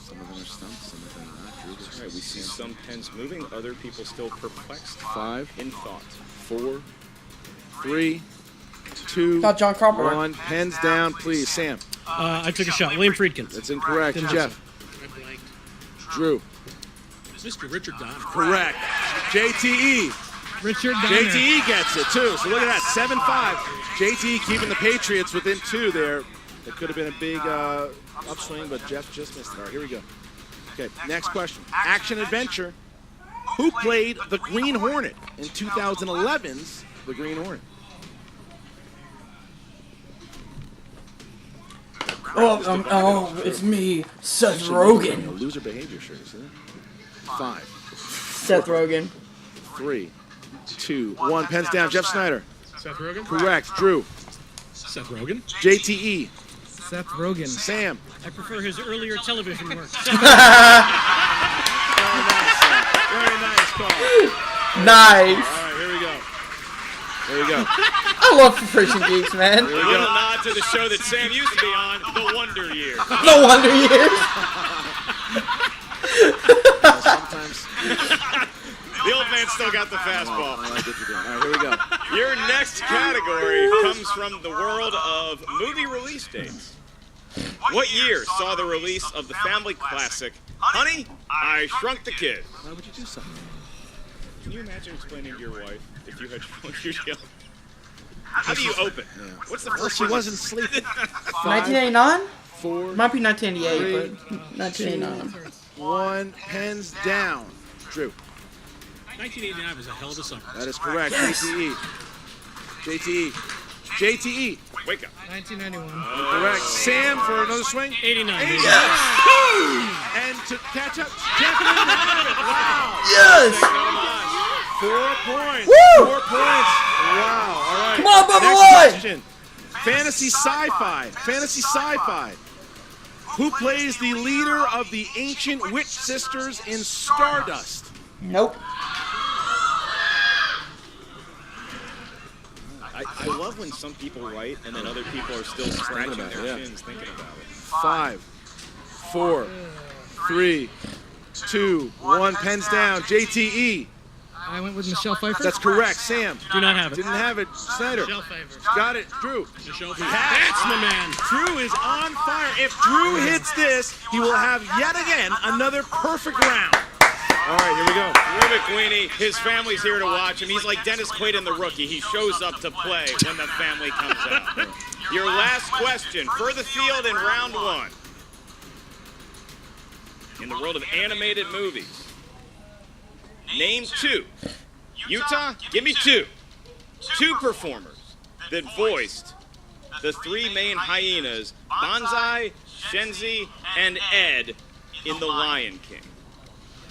Speaker 7: Some of them are stumped, some of them are not.
Speaker 8: All right, we see some pens moving, other people still perplexed
Speaker 7: 5,
Speaker 8: in thought.
Speaker 7: 4, 3, 2,
Speaker 1: Not John Carpenter.
Speaker 7: 1. Pens down, please. Sam.
Speaker 20: I took a shot. William Friedkin.
Speaker 7: That's incorrect.
Speaker 20: Didn't
Speaker 7: Jeff. Drew.
Speaker 22: Mr. Richard Donner.
Speaker 7: Correct. JTE.
Speaker 19: Richard Donner.
Speaker 7: JTE gets it, too. So look at that. 7-5. JTE keeping the Patriots within 2 there. It could have been a big upswing, but Jeff just missed it. All right, here we go. Okay, next question. Action adventure. Who played the Green Hornet in 2011's The Green Hornet?
Speaker 1: Oh, it's me, Seth
Speaker 7: A
Speaker 1: Rogen.
Speaker 7: loser behavior shirt, isn't it? 5,
Speaker 1: Seth Rogen.
Speaker 7: 3, 2, 1. Pens down. Jeff Snyder.
Speaker 22: Seth Rogen?
Speaker 7: Correct. Drew.
Speaker 22: Seth Rogen?
Speaker 7: JTE.
Speaker 19: Seth Rogen.
Speaker 7: Sam.
Speaker 20: I prefer his earlier television work.
Speaker 7: Very nice call.
Speaker 1: Nice.
Speaker 7: All right, here we go. There you go.
Speaker 1: I love Freaking Geeks, man.
Speaker 8: A little nod to the show that Sam used to be on, The Wonder Years.
Speaker 1: The Wonder Years.
Speaker 7: Sometimes.
Speaker 8: The old man still got the fastball.
Speaker 7: I like what you're doing. All right, here we go.
Speaker 8: Your next category comes from the world of movie release dates. What year saw the release of the family classic, Honey, I Shrunk the Kid?
Speaker 7: Why would you do something?
Speaker 8: Can you imagine explaining to your wife if you had shrunk your child? How do you open?
Speaker 7: Yeah.
Speaker 8: What's the
Speaker 7: Well,
Speaker 8: first
Speaker 7: she
Speaker 8: one?
Speaker 7: wasn't sleeping.
Speaker 1: 1989?
Speaker 7: 4,
Speaker 1: Might be 1988,
Speaker 7: 3,
Speaker 1: but 1989.
Speaker 7: 1. Pens down. Drew.
Speaker 22: 1989 was a hell of a summer.
Speaker 7: That is correct. JTE. JTE. JTE.
Speaker 8: Wake up.
Speaker 19: 1991.
Speaker 7: Correct. Sam for another swing.
Speaker 20: 89.
Speaker 7: And to catch up, Jeff didn't have it. Wow.
Speaker 1: Yes.
Speaker 7: 4 points.
Speaker 1: Woo!
Speaker 7: 4 points. Wow. All right.
Speaker 1: Come on, Bubba
Speaker 7: Next
Speaker 1: Lloyd.
Speaker 7: question. Fantasy sci-fi. Fantasy sci-fi. Who plays the leader of the ancient witch sisters in Stardust?
Speaker 1: Nope.
Speaker 8: I love when some people write and then other people are still scratching their chins thinking about it.
Speaker 7: 5, 4, 3, 2, 1. Pens down. JTE.
Speaker 19: I went with Michelle Pfeiffer.
Speaker 7: That's correct. Sam.
Speaker 20: Do not have it.
Speaker 7: Didn't have it. Snyder.
Speaker 18: Michelle Pfeiffer.
Speaker 7: Got it. Drew.
Speaker 18: Michelle Pfeiffer. That's my man.
Speaker 7: Drew is on fire. If Drew hits this, he will have yet again another perfect round. All right, here we go.
Speaker 8: Drew McWeeny, his family's here to watch him. He's like Dennis Quaid in The Rookie. He shows up to play when the family comes out. Your last question for the field in round 1. In the world of animated movies, name 2. Utah, give me 2. 2 performers that voiced the 3 main hyenas, Banzai, Shenzi, and Ed in The Lion King.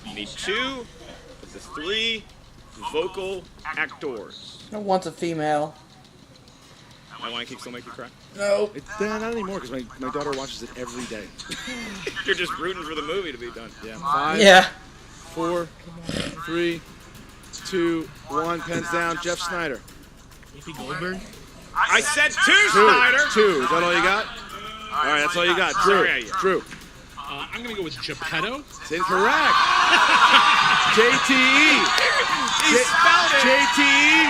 Speaker 8: You need 2 of the 3 vocal actors.
Speaker 1: No one's a female.
Speaker 8: My Lion King still make you cry?
Speaker 1: No.
Speaker 7: Not anymore, because my daughter watches it every day.
Speaker 8: You're just rooting for the movie to be done.
Speaker 7: Yeah. 5,
Speaker 1: Yeah.
Speaker 7: 4, 3, 2, 1. Pens down. Jeff Snyder.
Speaker 18: Whoopi Goldberg.
Speaker 8: I said 2, Snyder.
Speaker 7: 2. Is that all you got? All right, that's all you got. Drew.
Speaker 8: Sorry,
Speaker 7: Drew.
Speaker 22: I'm going to go with Geppetto.
Speaker 7: It's incorrect. JTE.
Speaker 8: He spelled it.
Speaker 7: JTE.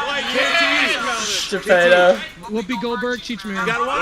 Speaker 8: Like JTE.
Speaker 1: Geppetto.
Speaker 19: Whoopi Goldberg, Cheech Marin.
Speaker 7: Got 1 point.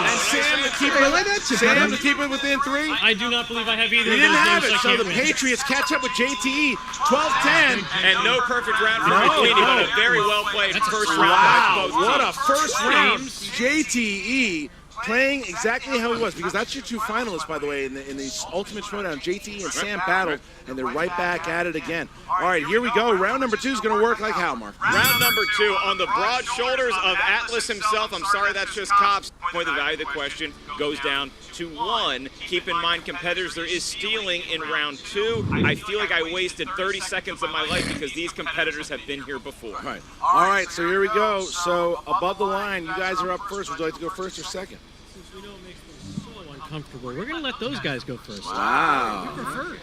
Speaker 7: And Sam to keep it. Sam to keep it within 3.
Speaker 20: I do not believe I have either
Speaker 7: You
Speaker 20: of
Speaker 7: didn't
Speaker 20: those
Speaker 7: have
Speaker 20: names,
Speaker 7: it,
Speaker 20: I
Speaker 7: so
Speaker 20: can't
Speaker 7: the
Speaker 20: win.
Speaker 7: Patriots catch up with JTE. 12-10.
Speaker 8: And no perfect round for
Speaker 7: No,
Speaker 8: McWeeny,
Speaker 7: no.
Speaker 8: but a very well played first round
Speaker 7: Wow,
Speaker 8: by both
Speaker 7: what a
Speaker 8: teams.
Speaker 7: first round. JTE playing exactly how he was, because that's your 2 finalists, by the way, in the Ultimate Schmoedown. JTE and Sam battled, and they're right back at it again. All right, here we go. Round number 2 is going to work like how, Mark?
Speaker 8: Round number 2, on the broad shoulders of Atlas himself. I'm sorry, that's just cops. The value of the question goes down to 1. Keep in mind, competitors, there is stealing in round 2. I feel like I wasted 30 seconds of my life because these competitors have been here before.
Speaker 7: Right. All right, so here we go. So above the line, you guys are up first. Would you like to go first or second?
Speaker 20: Since we know it makes them so uncomfortable, we're going to let those guys go first.
Speaker 7: Wow.
Speaker 20: We prefer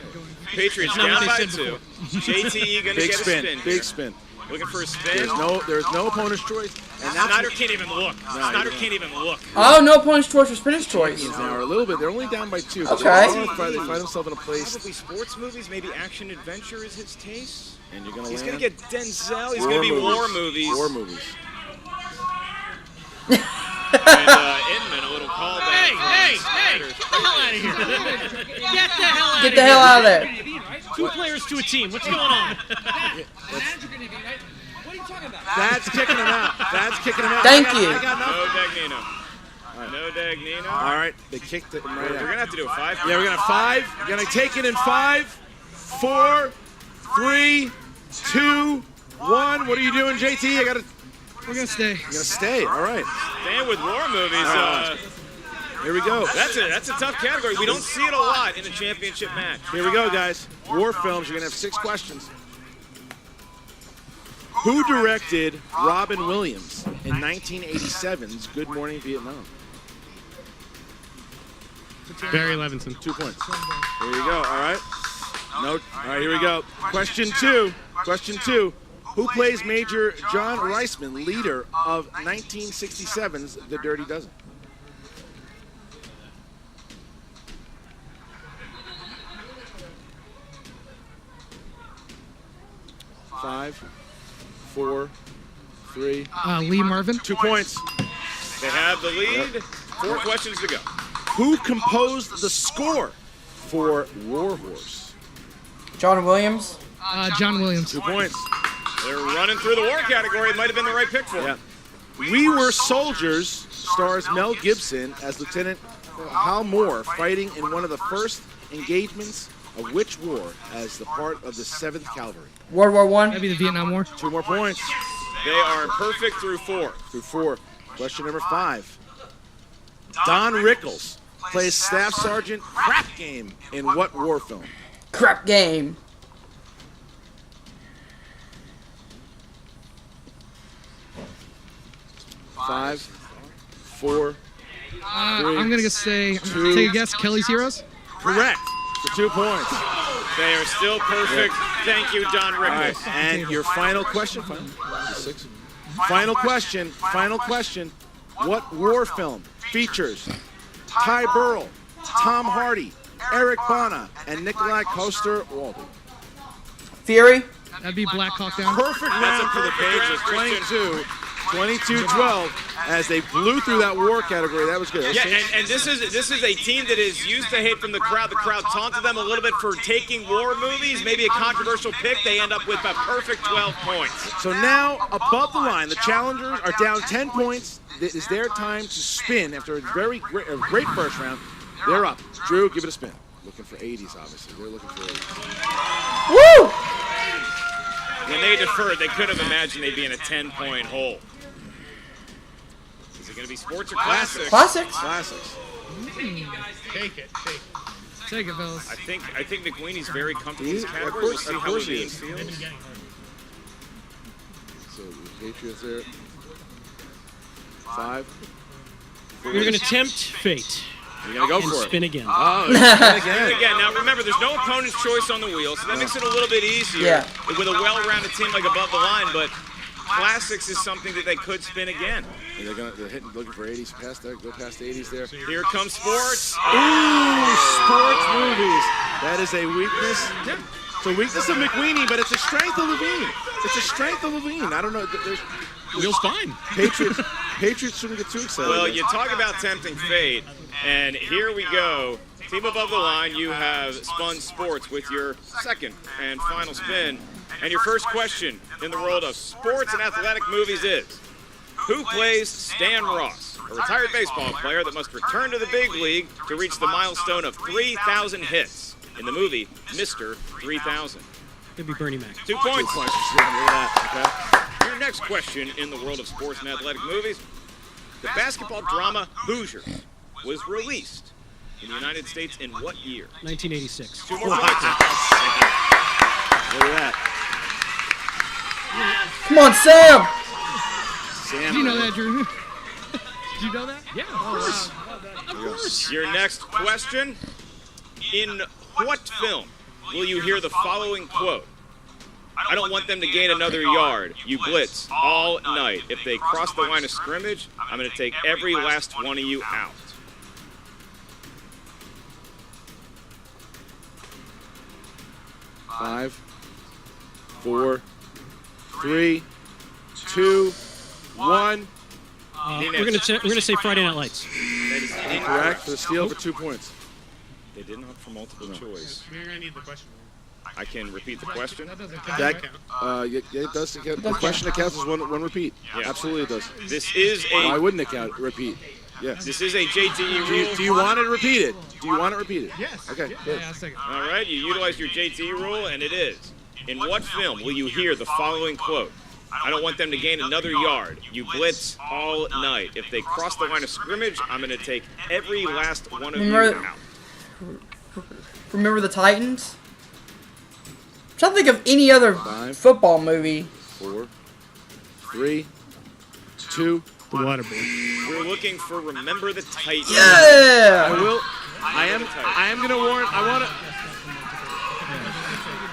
Speaker 8: Patriots
Speaker 20: That's not
Speaker 8: down
Speaker 20: what
Speaker 8: by
Speaker 20: they
Speaker 8: 2.
Speaker 20: said
Speaker 8: JTE going to
Speaker 7: Big
Speaker 8: get
Speaker 7: spin.
Speaker 8: a spin.
Speaker 7: Big
Speaker 8: here.
Speaker 7: spin.
Speaker 8: Looking for a spin.
Speaker 7: There's no opponent's choice. And that's
Speaker 8: Snyder can't even look. Snyder can't even look.
Speaker 1: Oh, no points choice for spinach choice.
Speaker 7: Now are a little bit. They're only down by 2.
Speaker 1: Okay.
Speaker 7: They find themselves in a place.
Speaker 8: Probably sports movies, maybe action adventure is his taste.
Speaker 7: And you're gonna
Speaker 8: He's
Speaker 7: land?
Speaker 8: going to get Denzel. He's going to be war movies.
Speaker 7: War movies.
Speaker 8: And Inman, a little callback.
Speaker 20: Hey,
Speaker 8: Snyder's.
Speaker 20: get the hell out of here. Get the hell out of here.
Speaker 1: Get the hell out of there.
Speaker 20: 2 players to a team. What's going on?
Speaker 7: That's kicking him out. That's kicking him out.
Speaker 1: Thank you.
Speaker 7: I got nothing.
Speaker 8: No Dagnino. No Dagnino.
Speaker 7: All right, they kicked it right
Speaker 8: We're
Speaker 7: out.
Speaker 8: going to have to do a 5.
Speaker 7: Yeah, we're going to 5. We're going to take it in 5, 4, 3, 2, 1. What are you doing, JT?
Speaker 19: We're going to stay.
Speaker 7: You're going to stay. All right.
Speaker 8: Staying with war movies.
Speaker 7: Here we go.
Speaker 8: That's a tough category. We don't see it a lot in a championship match.
Speaker 7: Here we go, guys. War films. You're going to have 6 questions. Who directed Robin Williams in 1987's Good Morning Vietnam?
Speaker 18: Barry Levinson.
Speaker 7: 2 points. Here you go. All right. No. All right. Here we go. Question 2. Question 2. Who plays Major John Reisman, leader of 1967's The Dirty Dozen? Five, 4, 3.
Speaker 19: Lee Marvin.
Speaker 7: 2 points.
Speaker 8: They have the lead. 4 questions to go.
Speaker 7: Who composed the score for War Horse?
Speaker 1: John Williams.
Speaker 19: John Williams.
Speaker 7: 2 points.
Speaker 8: They're running through the war category. It might have been the right pick for them.
Speaker 7: We Were Soldiers stars Mel Gibson as Lieutenant Hal Moore fighting in one of the first engagements of which war as the part of the 7th Cavalry?
Speaker 1: World War I.
Speaker 19: That'd be the Vietnam War.
Speaker 7: 2 more points.
Speaker 8: They are perfect through 4.
Speaker 7: Through 4. Question number 5. Don Rickles plays Staff Sergeant Crap Game in what war film?
Speaker 1: Crap Game.
Speaker 7: Five, 4, 3.
Speaker 19: I'm going to say,
Speaker 7: two.
Speaker 19: take a guess, Kelly's Heroes?
Speaker 7: Correct. For 2 points.
Speaker 8: They are still perfect. Thank you, Don
Speaker 7: All right,
Speaker 8: Rickles.
Speaker 7: and your final question. Final question. Final question. What war film features Ty Burrell, Tom Hardy, Eric Bana, and Nikolai Coster-Waldau?
Speaker 1: Fury.
Speaker 19: That'd be Black Hawk Down.
Speaker 7: Perfect round for the Pages, 22-12, as they blew through that war category. That was good.
Speaker 8: Yeah, and this is a team that is used to hate from the crowd. The crowd taunted them a little bit for taking war movies, maybe a controversial pick. They end up with a perfect 12 points.
Speaker 7: So now, above the line, the challengers are down 10 points. It is their time to spin after a great first round. They're up. Drew, give it a spin. Looking for 80s, obviously. They're looking for 80s.
Speaker 1: Woo!
Speaker 8: When they deferred, they could have imagined they'd be in a 10-point hole. Is it going to be sports or classics?
Speaker 1: Classics.
Speaker 7: Classics.
Speaker 9: Take it.
Speaker 19: Take it, fellas.
Speaker 8: I think McQueenie's very comfortable in this category. We'll see how he feels.
Speaker 7: So the Patriots there. 5.
Speaker 20: We're going to tempt fate.
Speaker 8: You're going to go
Speaker 20: and
Speaker 8: for
Speaker 20: spin
Speaker 8: it.
Speaker 20: again.
Speaker 8: Oh, spin again. Now remember, there's no opponent's choice on the wheel, so that makes it a little bit easier with a well-rounded team like above the line, but classics is something that they could spin again.
Speaker 7: And they're hitting, looking for 80s past that. Go past the 80s there.
Speaker 8: Here comes sports.
Speaker 7: Ooh, sports movies. That is a weakness. It's a weakness of McQueenie, but it's a strength of Levine. It's a strength of Levine. I don't know.
Speaker 22: Wheel's fine.
Speaker 7: Patriots shouldn't get too excited.
Speaker 8: Well, you talk about tempting fate, and here we go. Team above the line, you have spun sports with your second and final spin. And your first question in the world of sports and athletic movies is, who plays Stan Ross, a retired baseball player that must return to the big league to reach the milestone of 3,000 hits in the movie Mr. 3000?
Speaker 20: Could be Bernie Mac.
Speaker 8: 2 points.
Speaker 7: 2 points. Look at that. Okay.
Speaker 8: Your next question in the world of sports and athletic movies, the basketball drama Hoosiers was released in the United States in what year?
Speaker 20: 1986.
Speaker 8: 2 more points. Look
Speaker 7: at that.
Speaker 1: Come on, Sam!
Speaker 19: Did you know that, Drew? Did you know that?
Speaker 20: Yeah,
Speaker 19: of course.
Speaker 8: Your next question, in what film will you hear the following quote? I don't want them to gain another yard. You blitz all night. If they cross the line of scrimmage, I'm going to take every last one of you out.
Speaker 7: Five, 4, 3, 2, 1.
Speaker 20: We're gonna say Friday Night Lights.
Speaker 8: That is
Speaker 7: Incorrect for the steal for 2 points.
Speaker 8: They didn't opt for multiple choice.
Speaker 9: We're going to need the question.
Speaker 8: I can repeat the question.
Speaker 9: That doesn't count.
Speaker 7: It does. The question that counts is one repeat.
Speaker 8: Yeah.
Speaker 7: Absolutely it does.
Speaker 8: This is a.
Speaker 7: Why wouldn't it count? Repeat. Yeah.
Speaker 8: This is a JTE rule.
Speaker 7: Do you want it repeated? Do you want it repeated?
Speaker 9: Yes.
Speaker 7: Okay. Good.
Speaker 9: Yeah, I'll take it.
Speaker 8: All right, you utilize your JTE rule, and it is. In what film will you hear the following quote? I don't want them to gain another yard. You blitz all night. If they cross the line of scrimmage, I'm going to take every last one of you out.
Speaker 1: Remember the Titans? I'm trying to think of any other football movie.
Speaker 7: 4, 3, 2.
Speaker 20: The Waterboy.
Speaker 8: We're looking for Remember the Titans.
Speaker 1: Yeah!
Speaker 7: I am going to warn.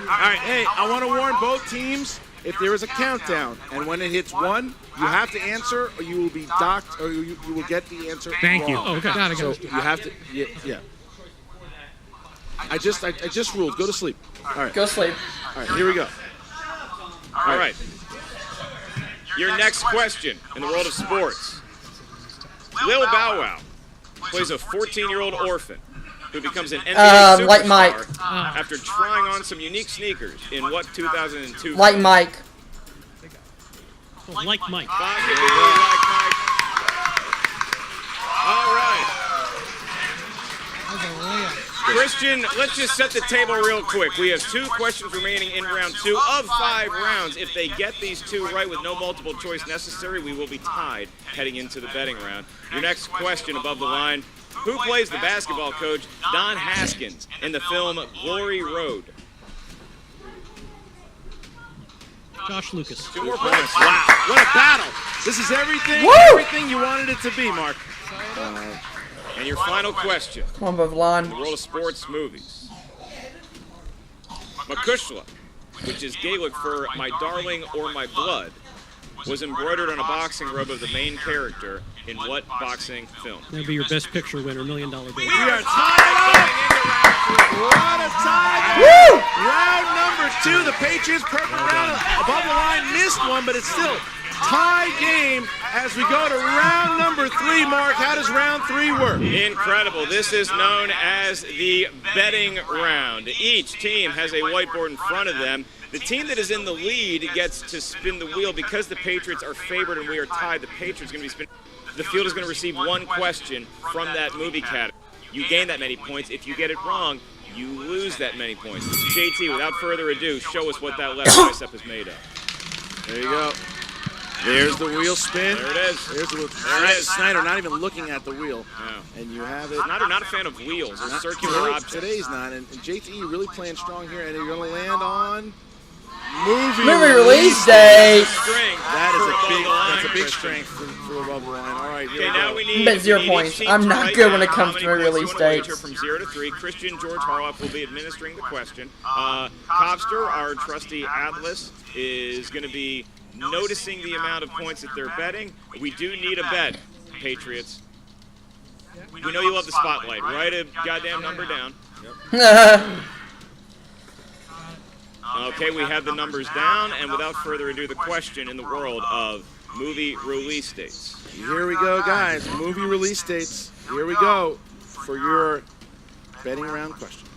Speaker 7: All right, hey, I want to warn both teams. If there is a countdown, and when it hits 1, you have to answer, or you will be docked, or you will get the answer
Speaker 20: Thank
Speaker 7: wrong.
Speaker 20: you. Oh, okay. Got it.
Speaker 7: So you have to, yeah. I just ruled. Go to sleep. All right.
Speaker 1: Go sleep.
Speaker 7: All right, here we go.
Speaker 8: All right. Your next question in the world of sports. Lil Bow Wow plays a 14-year-old orphan who becomes an NBA superstar
Speaker 1: like Mike.
Speaker 8: After trying on some unique sneakers in what 2002?
Speaker 1: Like Mike.
Speaker 20: Like Mike.
Speaker 8: Like Mike. All right. Christian, let's just set the table real quick. We have 2 questions remaining in round 2 of 5 rounds. If they get these 2 right with no multiple choice necessary, we will be tied heading into the betting round. Your next question above the line. Who plays the basketball coach Don Haskins in the film Glory Road?
Speaker 20: Josh Lucas.
Speaker 8: 2 more points.
Speaker 7: Wow, what a battle! This is everything you wanted it to be, Mark.
Speaker 8: And your final question.
Speaker 1: Come on, above the line.
Speaker 8: In the world of sports movies. Makushla, which is Gaelic for my darling or my blood, was embroidered on a boxing robe of the main character in what boxing film?
Speaker 20: That'll be your best picture winner, $1 Million Baby.
Speaker 7: We are tied up. What a tie! Woo! Round number 2. The Patriots perfect round above the line, missed one, but it's still tie game as we go to round number 3. Mark, how does round 3 work?
Speaker 8: Incredible. This is known as the betting round. Each team has a whiteboard in front of them. The team that is in the lead gets to spin the wheel. Because the Patriots are favored and we are tied, the Patriots are going to be spinning. The field is going to receive one question from that movie category. You gain that many points. If you get it wrong, you lose that many points. JT, without further ado, show us what that left bicep is made of.
Speaker 7: There you go. There's the wheel spin.
Speaker 8: There it is.
Speaker 7: There's the wheel.
Speaker 8: There it is.
Speaker 7: Snyder not even looking at the wheel.
Speaker 8: No.
Speaker 7: And you have it.
Speaker 8: Not a fan of wheels or circular objects.
Speaker 7: Today's not. And JT really playing strong here. And you're going to land on movie
Speaker 1: release date.
Speaker 7: That's a big strength for above the line. All right.
Speaker 8: Okay, now we need.
Speaker 1: Bet 0 points. I'm not good when it comes to my release dates.
Speaker 8: From 0 to 3, Christian George Harloff will be administering the question. Cobster, our trusty Atlas, is going to be noticing the amount of points that they're betting. We do need a bet, Patriots. We know you love the spotlight. Write a goddamn number down. Okay, we have the numbers down, and without further ado, the question in the world of movie release dates.
Speaker 7: Here we go, guys. Movie release dates. Here we go for your betting round question.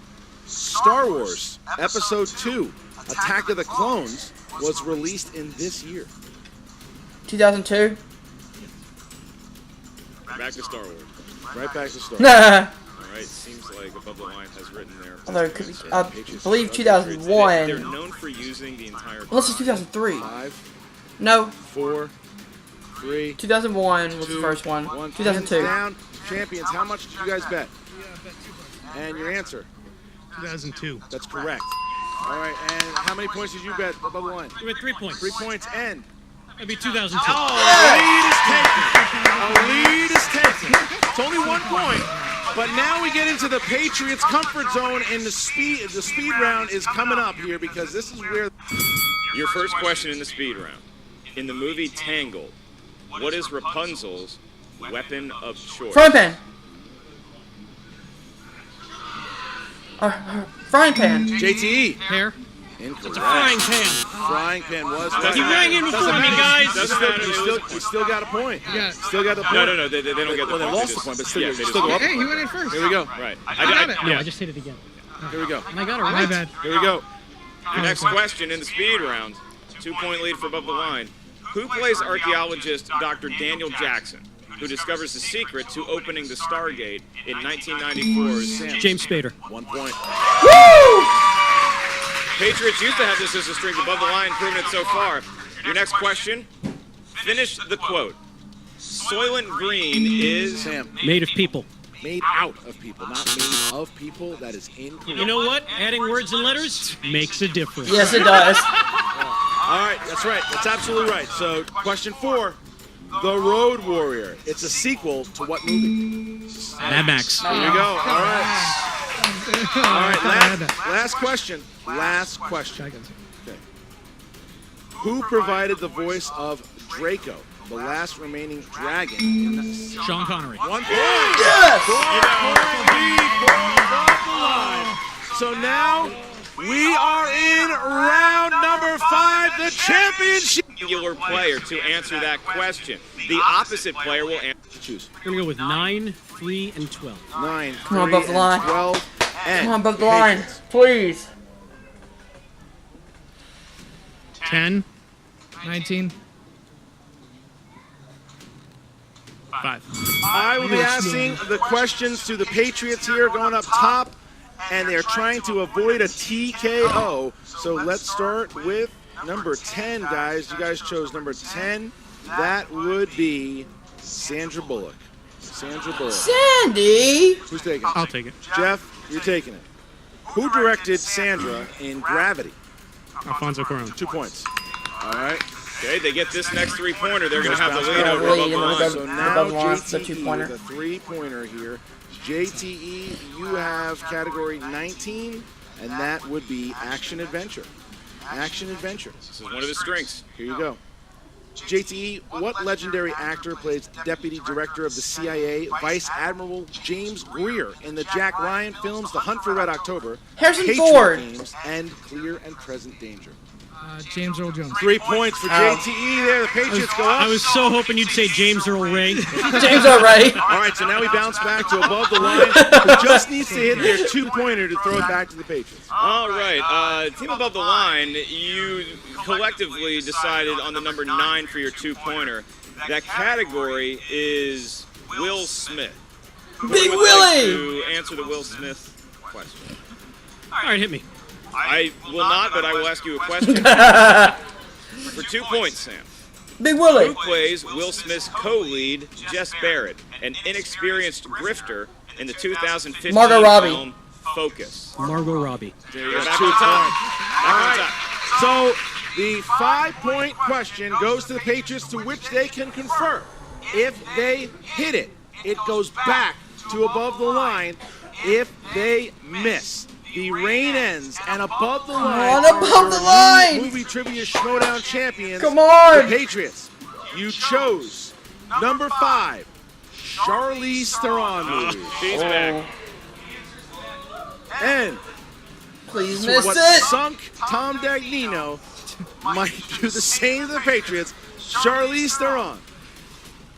Speaker 7: Star Wars Episode 2, Attack of the Clones, was released in this year.
Speaker 1: 2002.
Speaker 8: Back to Star Wars.
Speaker 7: Right back to Star Wars.
Speaker 8: All right, seems like Above the Line has written there.
Speaker 1: Although it could be, I believe 2001.
Speaker 8: They're known for using the entire.
Speaker 1: Unless it's 2003.
Speaker 7: 5.
Speaker 1: No.
Speaker 7: 4. 3.
Speaker 1: 2001 was the first one. 2002.
Speaker 7: Down. Champions, how much did you guys bet? And your answer?
Speaker 18: 2002.
Speaker 7: That's correct. All right, and how many points did you bet above the line?
Speaker 20: You bet 3 points.
Speaker 7: 3 points, and?
Speaker 20: That'd be 2002.
Speaker 7: Oh, a lead is taken. It's only 1 point. But now we get into the Patriots' comfort zone, and the speed round is coming up here because this is where.
Speaker 8: Your first question in the speed round. In the movie Tangled, what is Rapunzel's weapon of choice?
Speaker 1: Frying pan. Frying pan.
Speaker 7: JTE.
Speaker 20: Hair.
Speaker 7: Incorrect.
Speaker 20: It's a frying pan.
Speaker 7: Frying pan was.
Speaker 20: You rang in before me, guys.
Speaker 7: You still got a point.
Speaker 18: Yeah.
Speaker 7: Still got the point.
Speaker 8: No, they don't get the point.
Speaker 7: Well, they lost the point, but still,
Speaker 8: yeah,
Speaker 7: still go up.
Speaker 18: Hey, he went in first.
Speaker 7: Here we go.
Speaker 8: Right.
Speaker 20: I just hit it again.
Speaker 7: Here we go.
Speaker 20: And I got it
Speaker 18: My
Speaker 20: right.
Speaker 18: bad.
Speaker 7: Here we go.
Speaker 8: Your next question in the speed round, 2-point lead for Above the Line. Who plays archaeologist Dr. Daniel Jackson, who discovers the secret to opening the Stargate in 1994's
Speaker 20: James Spader.
Speaker 7: 1 point.
Speaker 1: Woo!
Speaker 8: Patriots used to have this as a string above the line, proving it so far. Your next question, finish the quote. Soylent Green is
Speaker 20: made of people.
Speaker 7: Made out of people, not made of people. That is incorrect.
Speaker 20: You know what? Adding words and letters makes a difference.
Speaker 1: Yes, it does.
Speaker 7: All right, that's right. That's absolutely right. So, question 4, The Road Warrior. It's a sequel to what movie?
Speaker 20: Mad Max.
Speaker 7: There you go. All right. All right, last question. Last question. Okay. Who provided the voice of Draco, the last remaining dragon?
Speaker 20: Sean Connery.
Speaker 7: 1 point.
Speaker 1: Yes!
Speaker 7: 4 point lead for Above the Line. So now we are in round number 5, the championship.
Speaker 8: Singular player to answer that question. The opposite player will answer.
Speaker 7: Choose.
Speaker 20: We're gonna go with 9, 3, and 12.
Speaker 7: 9,
Speaker 1: Come on,
Speaker 7: 3,
Speaker 1: Above the Line.
Speaker 7: and 12. And
Speaker 1: Come on, Above the Line.
Speaker 7: Patriots.
Speaker 1: Please.
Speaker 18: 10. 19.
Speaker 20: 5.
Speaker 7: I will be asking the questions to the Patriots here going up top, and they're trying to avoid a TKO. So let's start with number 10, guys. You guys chose number 10. That would be Sandra Bullock. Sandra Bullock.
Speaker 1: Sandy!
Speaker 7: Who's taking it?
Speaker 18: I'll take it.
Speaker 7: Jeff, you're taking it. Who directed Sandra in Gravity?
Speaker 18: Alfonso Cuarón.
Speaker 7: 2 points. All right.
Speaker 8: Okay, they get this next 3-pointer. They're going to have the lead over
Speaker 1: lead
Speaker 8: Above the
Speaker 1: and
Speaker 8: Line.
Speaker 1: Above-
Speaker 7: So
Speaker 1: Above
Speaker 7: now
Speaker 1: the Line, the
Speaker 7: JTE
Speaker 1: 2-pointer.
Speaker 7: with a 3-pointer here. JTE, you have category 19, and that would be action adventure. Action adventure.
Speaker 8: This is one of his strengths.
Speaker 7: Here you go. JTE, what legendary actor plays Deputy Director of the CIA, Vice Admiral James Greer in the Jack Ryan films The Hunt for Red October,
Speaker 1: Harrison
Speaker 7: Patriot
Speaker 1: Ford,
Speaker 7: Games, and Clear and Present Danger?
Speaker 18: James Earl Jones.
Speaker 7: 3 points for JTE there. The Patriots go up.
Speaker 20: I was so hoping you'd say James Earl Ray.
Speaker 1: James Earl Ray.
Speaker 7: All right, so now we bounce back to above the line. Who just needs to hit their 2-pointer to throw it back to the Patriots.
Speaker 8: All right, Team Above the Line, you collectively decided on the number 9 for your 2-pointer. That category is Will Smith.
Speaker 1: Big
Speaker 8: Who would
Speaker 1: Willie!
Speaker 8: like to answer the Will Smith question?
Speaker 20: All right, hit me.
Speaker 8: I will not, but I will ask you a question. For 2 points, Sam.
Speaker 1: Big Willie.
Speaker 8: Who plays Will Smith's co-lead, Jess Barrett, an inexperienced grifter in the 2015
Speaker 1: Margot Robbie.
Speaker 8: film Focus?
Speaker 20: Margot Robbie.
Speaker 8: There you go. Back on top.
Speaker 7: All right. So the 5-point question goes to the Patriots, to which they can confer. If they hit it, it goes back to above the line. If they miss, the reign ends, and above the line.
Speaker 1: Come on, above the line!
Speaker 7: Movie Trivia Schmoedown champions.
Speaker 1: Come on!
Speaker 7: The Patriots. You chose number 5, Charlize Theron movie.
Speaker 8: She's back.
Speaker 7: And
Speaker 1: please
Speaker 7: to
Speaker 1: miss
Speaker 7: what
Speaker 1: it.
Speaker 7: sunk Tom Dagnino might do the same to the Patriots. Charlize Theron.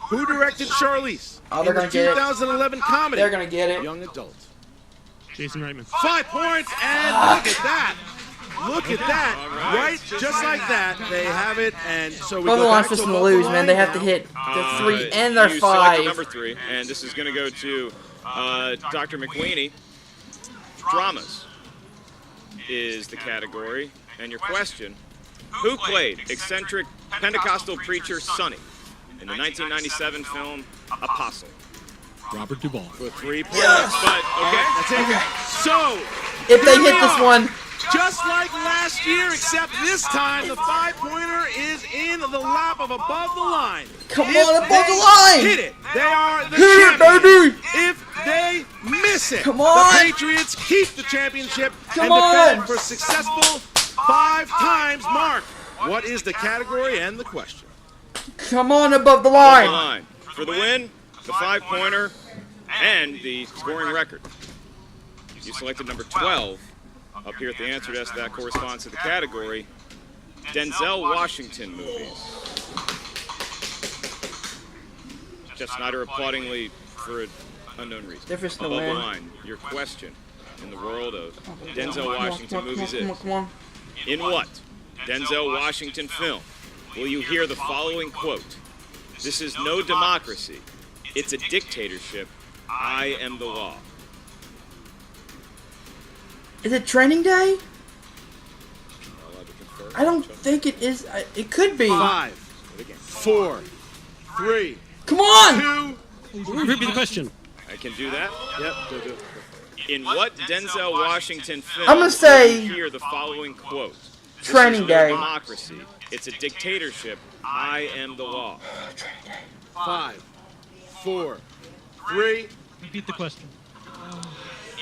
Speaker 7: Who directed Charlize?
Speaker 1: Oh, they're
Speaker 7: in the
Speaker 1: gonna get it.
Speaker 7: 2011 comedy.
Speaker 1: They're gonna get it.
Speaker 7: Young Adult.
Speaker 18: Jason Reitman.
Speaker 7: 5 points, and look at that. Look at that. Right? Just like that. They have it, and so we
Speaker 1: Above the
Speaker 7: go
Speaker 1: line's
Speaker 7: back to
Speaker 1: supposed to
Speaker 7: above the
Speaker 1: lose, man.
Speaker 7: line
Speaker 1: They have to
Speaker 7: now.
Speaker 1: hit their 3 and their
Speaker 8: You
Speaker 1: 5.
Speaker 8: selected number 3, and this is going to go to Dr. McWeeny. Dramas is the category, and your question: who played eccentric Pentecostal preacher Sonny in the 1997 film Apostle?
Speaker 3: Robert Duvall.
Speaker 7: For 3 points,
Speaker 1: Yes!
Speaker 7: but okay, that's it.
Speaker 1: Okay.
Speaker 7: So,
Speaker 1: If they
Speaker 7: here we
Speaker 1: hit this
Speaker 7: are.
Speaker 1: one,
Speaker 7: Just like last year, except this time the 5-pointer is in the lap of above the line.
Speaker 1: Come
Speaker 7: If
Speaker 1: on, above
Speaker 7: they
Speaker 1: the line!
Speaker 7: Hit it. They are the
Speaker 1: Hit it,
Speaker 7: champions.
Speaker 1: baby!
Speaker 7: If they miss it,
Speaker 1: Come on!
Speaker 7: the Patriots keep the championship
Speaker 1: Come
Speaker 7: and defend
Speaker 1: on!
Speaker 7: it for successful 5 times. Mark, what is the category and the question?
Speaker 1: come on, above the
Speaker 8: Above
Speaker 1: line.
Speaker 8: the line. For the win, the 5-pointer, and the scoring record. You selected number 12. Up here at the answer desk, that corresponds to the category Denzel Washington movies. Jeff Snyder applaudingly for an unknown reason.
Speaker 1: They're just
Speaker 8: Above
Speaker 1: gonna
Speaker 8: the
Speaker 1: win.
Speaker 8: line, your question in the world of Denzel
Speaker 1: Come on,
Speaker 8: Washington
Speaker 1: come on,
Speaker 8: movies
Speaker 1: come on,
Speaker 8: is:
Speaker 1: come on.
Speaker 8: in what Denzel Washington film will you hear the following quote? This is no democracy. It's a dictatorship. I am the law.
Speaker 1: Is it training day?
Speaker 8: Allowed to confer.
Speaker 1: I don't think it is. It could be.
Speaker 7: 5, 4, 3,
Speaker 1: Come on!
Speaker 7: 2.
Speaker 20: Repeat the question.
Speaker 8: I can do that.
Speaker 7: Yep, do it.
Speaker 8: In what Denzel Washington film
Speaker 1: I'm gonna say-
Speaker 8: will you hear the following quote? This
Speaker 1: Training
Speaker 8: is no
Speaker 1: Day.
Speaker 8: democracy. It's a dictatorship. I am the law.
Speaker 7: 5, 4, 3.
Speaker 20: Repeat the question.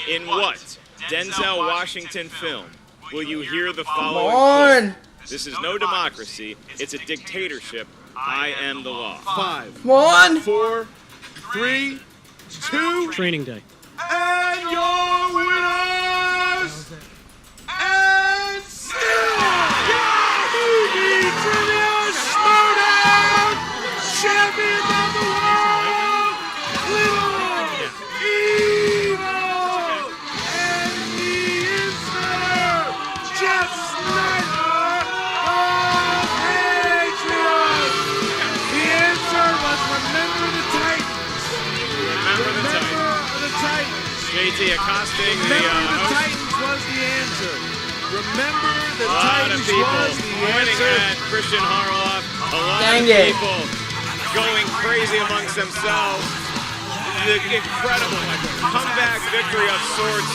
Speaker 8: In what Denzel Washington film will you hear the
Speaker 1: Come
Speaker 8: following
Speaker 1: on!
Speaker 8: quote? This is no democracy. It's a dictatorship. I am the law.
Speaker 7: 5,
Speaker 1: Come on!
Speaker 7: 4, 3, 2.
Speaker 20: Training day.
Speaker 7: And your winners and still movie trivia Schmoedown champions of the world, Little Evil and the Insider, Jeff Snyder of Patriots. The answer was remember the Titans.
Speaker 8: Remember the Titans. JT accosting the
Speaker 7: Remember the
Speaker 8: host.
Speaker 7: Titans was the answer. Remember the
Speaker 8: A lot of
Speaker 7: Titans
Speaker 8: people
Speaker 7: was the
Speaker 8: pointing
Speaker 7: answer.
Speaker 8: at Christian Harloff. A lot
Speaker 1: Dang
Speaker 8: of
Speaker 1: it.
Speaker 8: people going crazy amongst themselves. The incredible comeback victory of sorts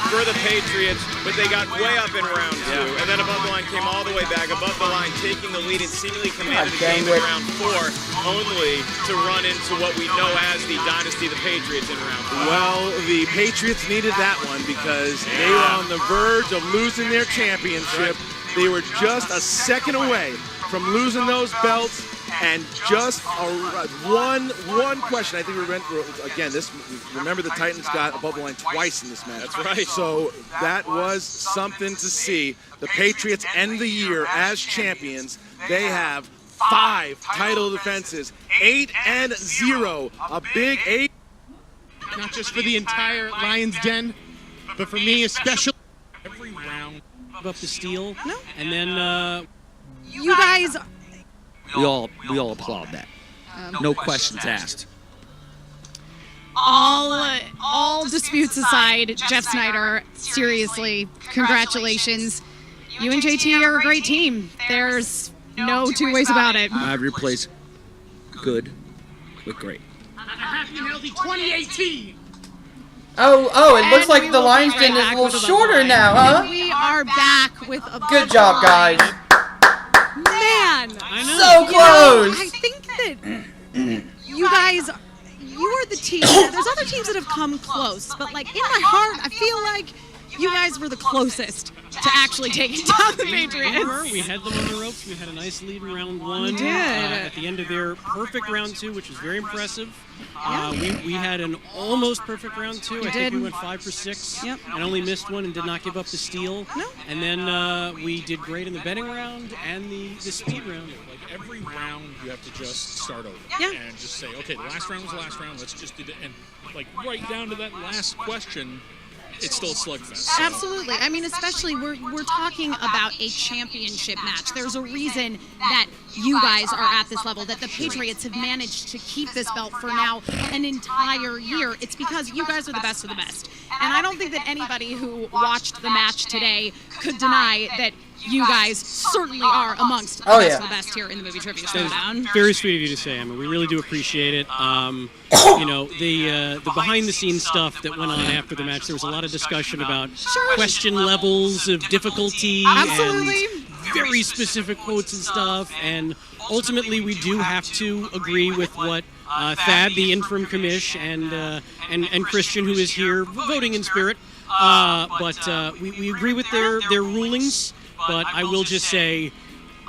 Speaker 8: for the Patriots, but they got way up in round 2, and then above the line came all the way back. Above the line taking the lead and seemingly commanded the
Speaker 1: dang
Speaker 8: game in
Speaker 1: it.
Speaker 8: round 4, only to run into what we know as the Dynasty of the Patriots in round 5.
Speaker 7: Well, the Patriots needed that one because they were on the verge of losing their championship. They were just a second away from losing those belts, And just one question. I think remember the Titans got above the line twice in this match.
Speaker 8: That's right.
Speaker 7: So that was something to see. The Patriots end the year as champions. They have 5 title defenses, 8-0, a big 8.
Speaker 9: Not just for the entire Lions Den, but for me especially.
Speaker 20: Every round up the steal. No. And then
Speaker 12: you guys.
Speaker 13: We all applaud that. No questions asked.
Speaker 12: All disputes aside, Jeff Snyder, seriously, congratulations. You and JT are a great team. There's no two ways about it.
Speaker 13: I have replaced good with great.
Speaker 18: Happy and healthy 2018.
Speaker 1: Oh, it looks like the Lions Den is a little shorter now, huh?
Speaker 12: We are back with a
Speaker 1: good job, guys.
Speaker 12: Man,
Speaker 1: so close.
Speaker 12: I think that you guys, you are the team. There's other teams that have come close, but like in my heart, I feel like you guys were the closest to actually taking down the Patriots.
Speaker 20: We had them on the ropes. We had a nice lead in round 1.
Speaker 12: We did.
Speaker 20: At the end of their perfect round 2, which was very impressive. We had an almost perfect round 2. I think we went 5 for 6.
Speaker 12: Yep.
Speaker 20: And only missed one and did not give up the steal.
Speaker 12: No.
Speaker 20: And then we did great in the betting round and the speed round.
Speaker 22: Like every round, you have to just start over.
Speaker 12: Yeah.
Speaker 22: And just say, okay, the last round was the last round. Let's just do it. And like right down to that last question, it's still a slugfest. So.
Speaker 12: Absolutely. I mean, especially we're talking about a championship match. There's a reason that you guys are at this level, that the Patriots have managed to keep this belt for now an entire year. It's because you guys are the best of the best. And I don't think that anybody who watched the match today could deny that you guys certainly are amongst the best of the best here in the movie trivia Schmoedown.
Speaker 20: Very sweet of you to say. I mean, we really do appreciate it. You know, the behind-the-scenes stuff that went on after the match, there was a lot of discussion about question levels of difficulty and very specific quotes and stuff. And ultimately, we do have to agree with what Thad, the interim commish, and Christian, who is here voting in spirit. But we agree with their rulings. But I will just say,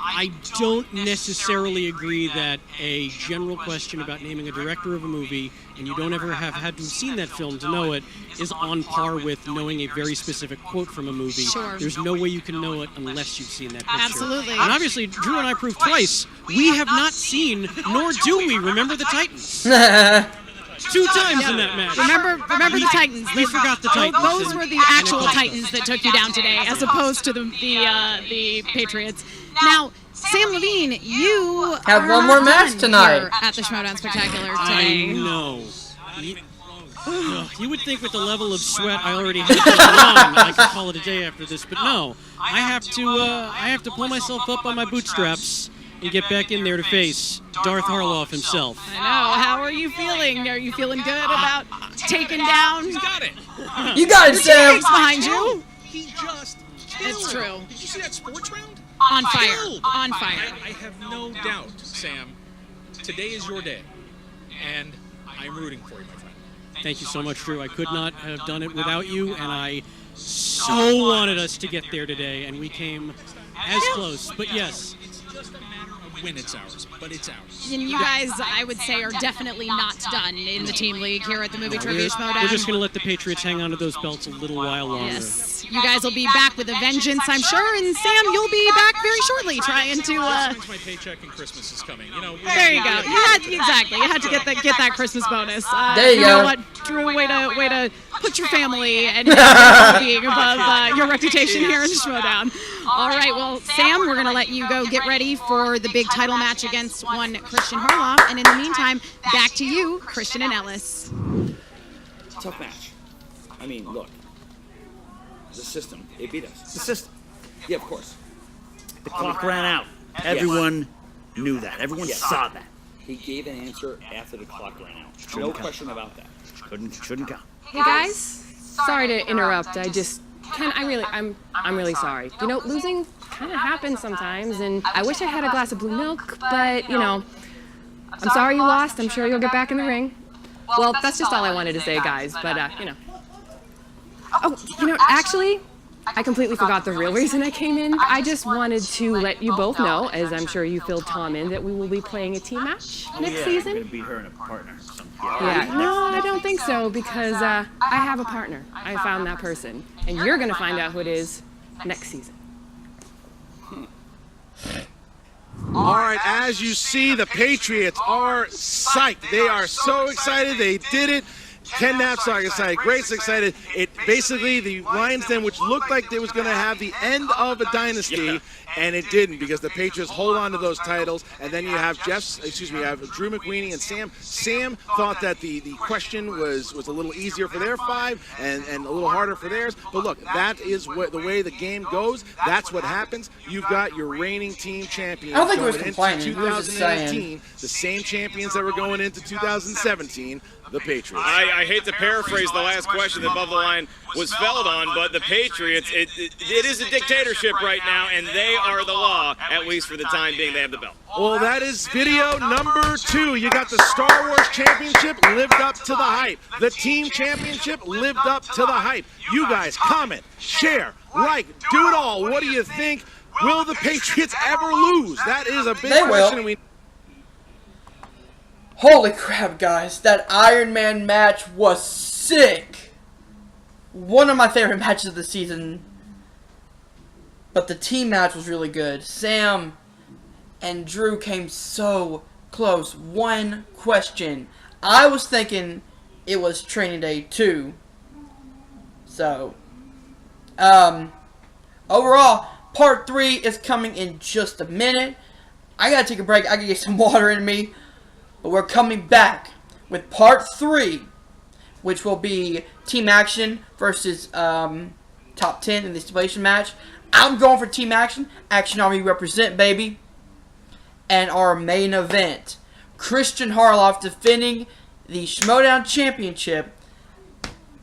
Speaker 20: I don't necessarily agree that a general question about naming a director of a movie, and you don't ever have had to have seen that film to know it, is on par with knowing a very specific quote from a movie.
Speaker 12: Sure.
Speaker 20: There's no way you can know it unless you've seen that picture.
Speaker 12: Absolutely.
Speaker 20: And obviously, Drew and I proved twice, we have not seen, nor do we remember the Titans. 2 times in that match.
Speaker 12: Remember the Titans.
Speaker 20: We forgot the Titans.
Speaker 12: Those were the actual Titans that took you down today, as opposed to the Patriots. Now, Sam Levine, you
Speaker 1: have one more match tonight
Speaker 12: at the Schmoedown Spectacular
Speaker 20: I
Speaker 12: today.
Speaker 20: know. You would think with the level of sweat I already had on, I could call it a day after this, but no. I have to pull myself up on my bootstraps and get back in there to face Darth Harloff himself.
Speaker 12: I know. How are you feeling? Are you feeling good about taking down?
Speaker 22: You got it.
Speaker 1: You got it, Sam.
Speaker 12: Behind you.
Speaker 22: He just
Speaker 12: It's true.
Speaker 22: Did you see that sports round?
Speaker 12: On fire. On fire.
Speaker 22: I have no doubt, Sam. Today is your day, and I'm rooting for you, my friend.
Speaker 20: Thank you so much, Drew. I could not have done it without you, and I so wanted us to get there today, and we came as close. But yes.
Speaker 22: It's just a matter of when it's ours, but it's ours.
Speaker 12: And you guys, I would say, are definitely not done in the team league here at the Movie Trivia Schmoedown.
Speaker 20: We're just going to let the Patriots hang on to those belts a little while longer.
Speaker 12: Yes. You guys will be back with a vengeance, I'm sure, and Sam, you'll be back very shortly trying to.
Speaker 22: That means my paycheck and Christmas is coming. You know.
Speaker 12: There you go. You had to get that Christmas bonus.
Speaker 1: There you go.
Speaker 12: You know what, Drew? Way to put your family and your well-being above your reputation here in Schmoedown. All right, well, Sam, we're gonna let you go get ready for the big title match against one Christian Harloff, and in the meantime, back to you, Christian and Ellis.
Speaker 13: Tough match. I mean, look. The system. It beat us. The system. Yeah, of course.
Speaker 4: The clock ran out. Everyone knew that. Everyone saw that.
Speaker 13: He gave an answer after the clock ran out. No question about that.
Speaker 4: Shouldn't count.
Speaker 5: Hey guys, sorry to interrupt. I'm really sorry. You know, losing kind of happens sometimes, and I wish I had a glass of blue milk, but you know, I'm sorry you lost. I'm sure you'll get back in the ring. Well, that's just all I wanted to say, guys. But you know. Oh, you know, actually, I completely forgot the real reason I came in. I just wanted to let you both know, as I'm sure you filled Tom in, that we will be playing a team match next season.
Speaker 4: You're gonna beat her in a partner.
Speaker 5: Yeah, no, I don't think so, because I have a partner. I found that person. And you're going to find out who it is next season.
Speaker 7: All right, as you see, the Patriots are psyched. They are so excited. They did it. Ken Knapsack excited, Grace excited. It basically, the Lions Den, which looked like they was going to have the end of a dynasty, and it didn't, because the Patriots hold on to those titles. And then you have you have Drew McWeeny and Sam. Sam thought that the question was a little easier for their 5 and a little harder for theirs. But look, that is the way the game goes. That's what happens. You've got your reigning team champions.
Speaker 1: I don't think it was
Speaker 7: going
Speaker 1: complaining.
Speaker 7: into 2018, the same champions that were going into 2017. The Patriots.
Speaker 8: I hate to paraphrase the last question that Above the Line was felled on, but the Patriots, it is a dictatorship right now, and they are the law, at least for the time being. They have the belt.
Speaker 7: Well, that is video number 2. You got the Star Wars Championship lived up to the hype. The Team Championship lived up to the hype. You guys comment, share, like, do it all. What do you think? Will the Patriots ever lose? That is a big question.
Speaker 1: Holy crap, guys. That Iron Man match was sick. One of my favorite matches of the season. But the team match was really good. Sam and Drew came so close. One question. I was thinking it was Training Day 2. So, overall, Part 3 is coming in just a minute. I gotta take a break. I gotta get some water in me. But we're coming back with Part 3, which will be Team Action versus Top 10 in the stipulation match. I'm going for Team Action. Action Army represent, baby. And our main event, Christian Harloff defending the Schmoedown Championship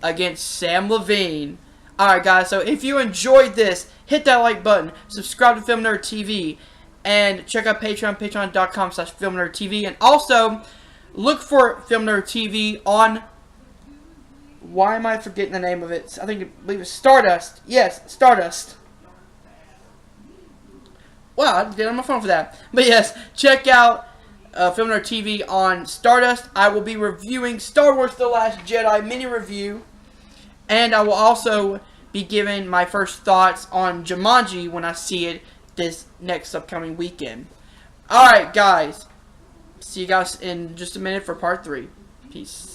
Speaker 1: against Sam Levine. Alright, guys, so if you enjoyed this, hit that like button, subscribe to Film Nerd TV, and check out Patreon, patreon.com/filmnerdtv. And also, look for Film Nerd TV on... Why am I forgetting the name of it? I believe it's Stardust. Yes, Stardust. Wow, I didn't get on my phone for that. But yes, check out Film Nerd TV on Stardust. I will be reviewing Star Wars The Last Jedi mini review. And I will also be giving my first thoughts on Jumanji when I see it this next upcoming weekend. Alright, guys. See you guys in just a minute for Part 3. Peace.